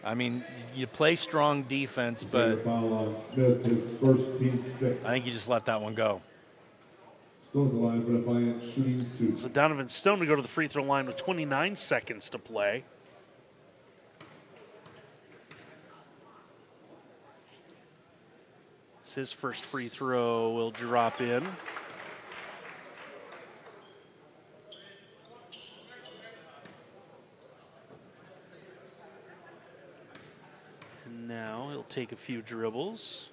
I mean, you play strong defense, but Smith, his first team 6. I think you just let that one go. Still at the line for Defiance, shooting 2. So Donovan Stone to go to the free throw line with 29 seconds to play. His first free throw will drop in. And now he'll take a few dribbles.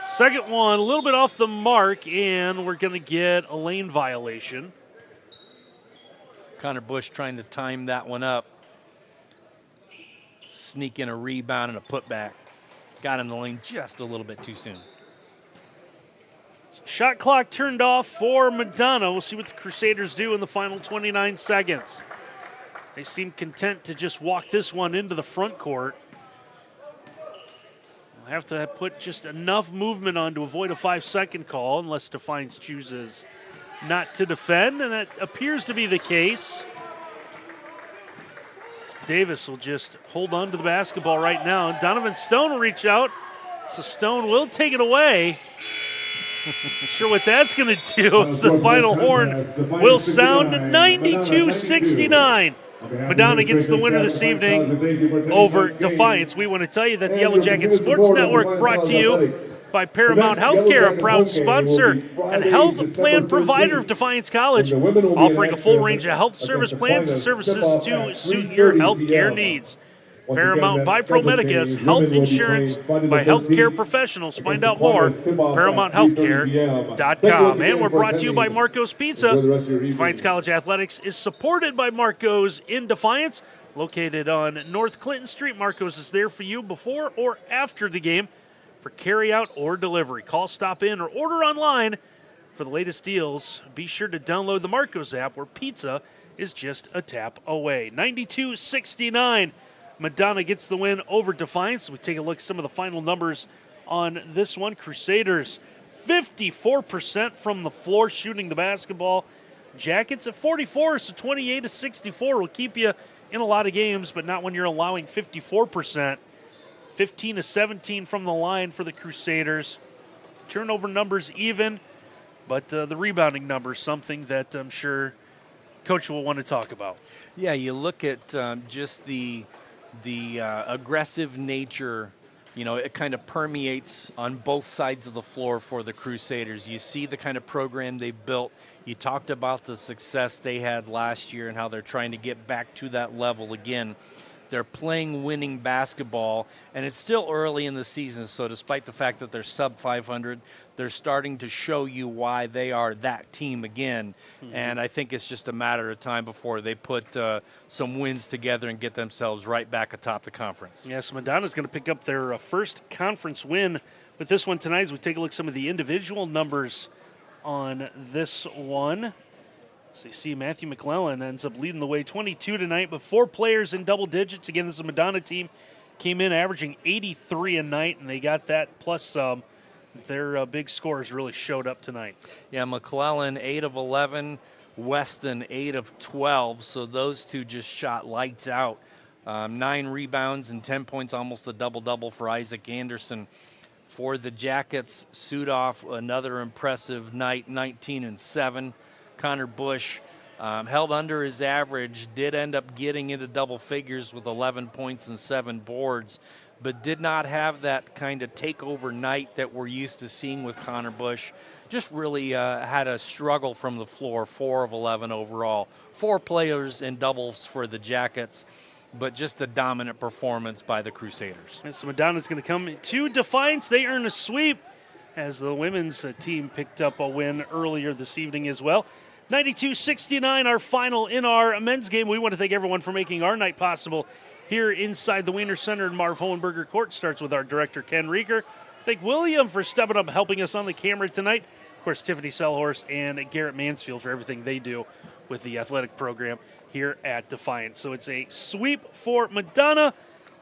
Second one, a little bit off the mark, and we're going to get a lane violation. Connor Bush trying to time that one up. Sneak in a rebound and a putback. Got in the lane just a little bit too soon. Shot clock turned off for Madonna. We'll see what the Crusaders do in the final 29 seconds. They seem content to just walk this one into the front court. We'll have to put just enough movement on to avoid a 5-second call unless Defiance chooses not to defend, and that appears to be the case. Davis will just hold on to the basketball right now. And Donovan Stone will reach out. So Stone will take it away. Not sure what that's going to do. It's the final horn will sound 92-69. Madonna gets the winner this evening over Defiance. We want to tell you that the Yellow Jacket Sports Network brought to you by Paramount Healthcare, a proud sponsor and health plan provider of Defiance College, offering a full range of health service plans and services to suit your healthcare needs. Paramount by ProMedica's health insurance by healthcare professionals. Find out more, ParamountHealthcare.com. And we're brought to you by Marco's Pizza. Defiance College Athletics is supported by Marco's in Defiance, located on North Clinton Street. Marco's is there for you before or after the game for carry-out or delivery. Call, stop in, or order online for the latest deals. Be sure to download the Marco's app where pizza is just a tap away. 92-69. Madonna gets the win over Defiance. We take a look at some of the final numbers on this one. Crusaders, 54% from the floor shooting the basketball. Jackets at 44, so 28-64 will keep you in a lot of games, but not when you're allowing 54%. 15-17 from the line for the Crusaders. Turnover numbers even, but the rebounding numbers, something that I'm sure Coach will want to talk about. Yeah, you look at just the aggressive nature, you know, it kind of permeates on both sides of the floor for the Crusaders. You see the kind of program they built. You talked about the success they had last year and how they're trying to get back to that level again. They're playing winning basketball, and it's still early in the season, so despite the fact that they're sub 500, they're starting to show you why they are that team again. And I think it's just a matter of time before they put some wins together and get themselves right back atop the conference. Yes, Madonna's going to pick up their first conference win with this one tonight as we take a look at some of the individual numbers on this one. So you see Matthew McClellan ends up leading the way 22 tonight, but 4 players in double digits. Again, this is a Madonna team. Came in averaging 83 a night, and they got that plus some. Their big scores really showed up tonight. Yeah, McClellan 8 of 11, Weston 8 of 12, so those two just shot lights out. 9 rebounds and 10 points, almost a double-double for Isaac Anderson. For the Jackets, Sudoff, another impressive night, 19 and 7. Connor Bush held under his average, did end up getting into double figures with 11 points and 7 boards, but did not have that kind of takeover night that we're used to seeing with Connor Bush. Just really had a struggle from the floor, 4 of 11 overall. 4 players in doubles for the Jackets, but just a dominant performance by the Crusaders. And so Madonna's going to come to Defiance. They earn a sweep as the women's team picked up a win earlier this evening as well. 92-69, our final in our men's game. We want to thank everyone for making our night possible here inside the Wiener Center in Marv Hohenberger Court. Starts with our director, Ken Rieger. Thank William for stepping up, helping us on the camera tonight. Of course, Tiffany Selhorst and Garrett Mansfield for everything they do with the athletic program here at Defiance. So it's a sweep for Madonna.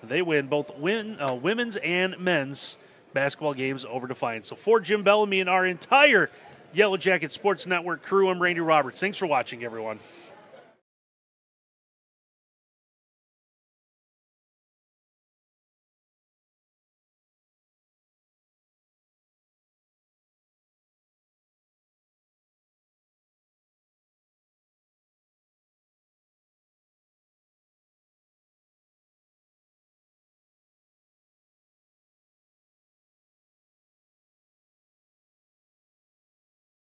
They win both women's and men's basketball games over Defiance. So for Jim Bellamy and our entire Yellow Jacket Sports Network crew, I'm Randy Roberts. Thanks for watching, everyone.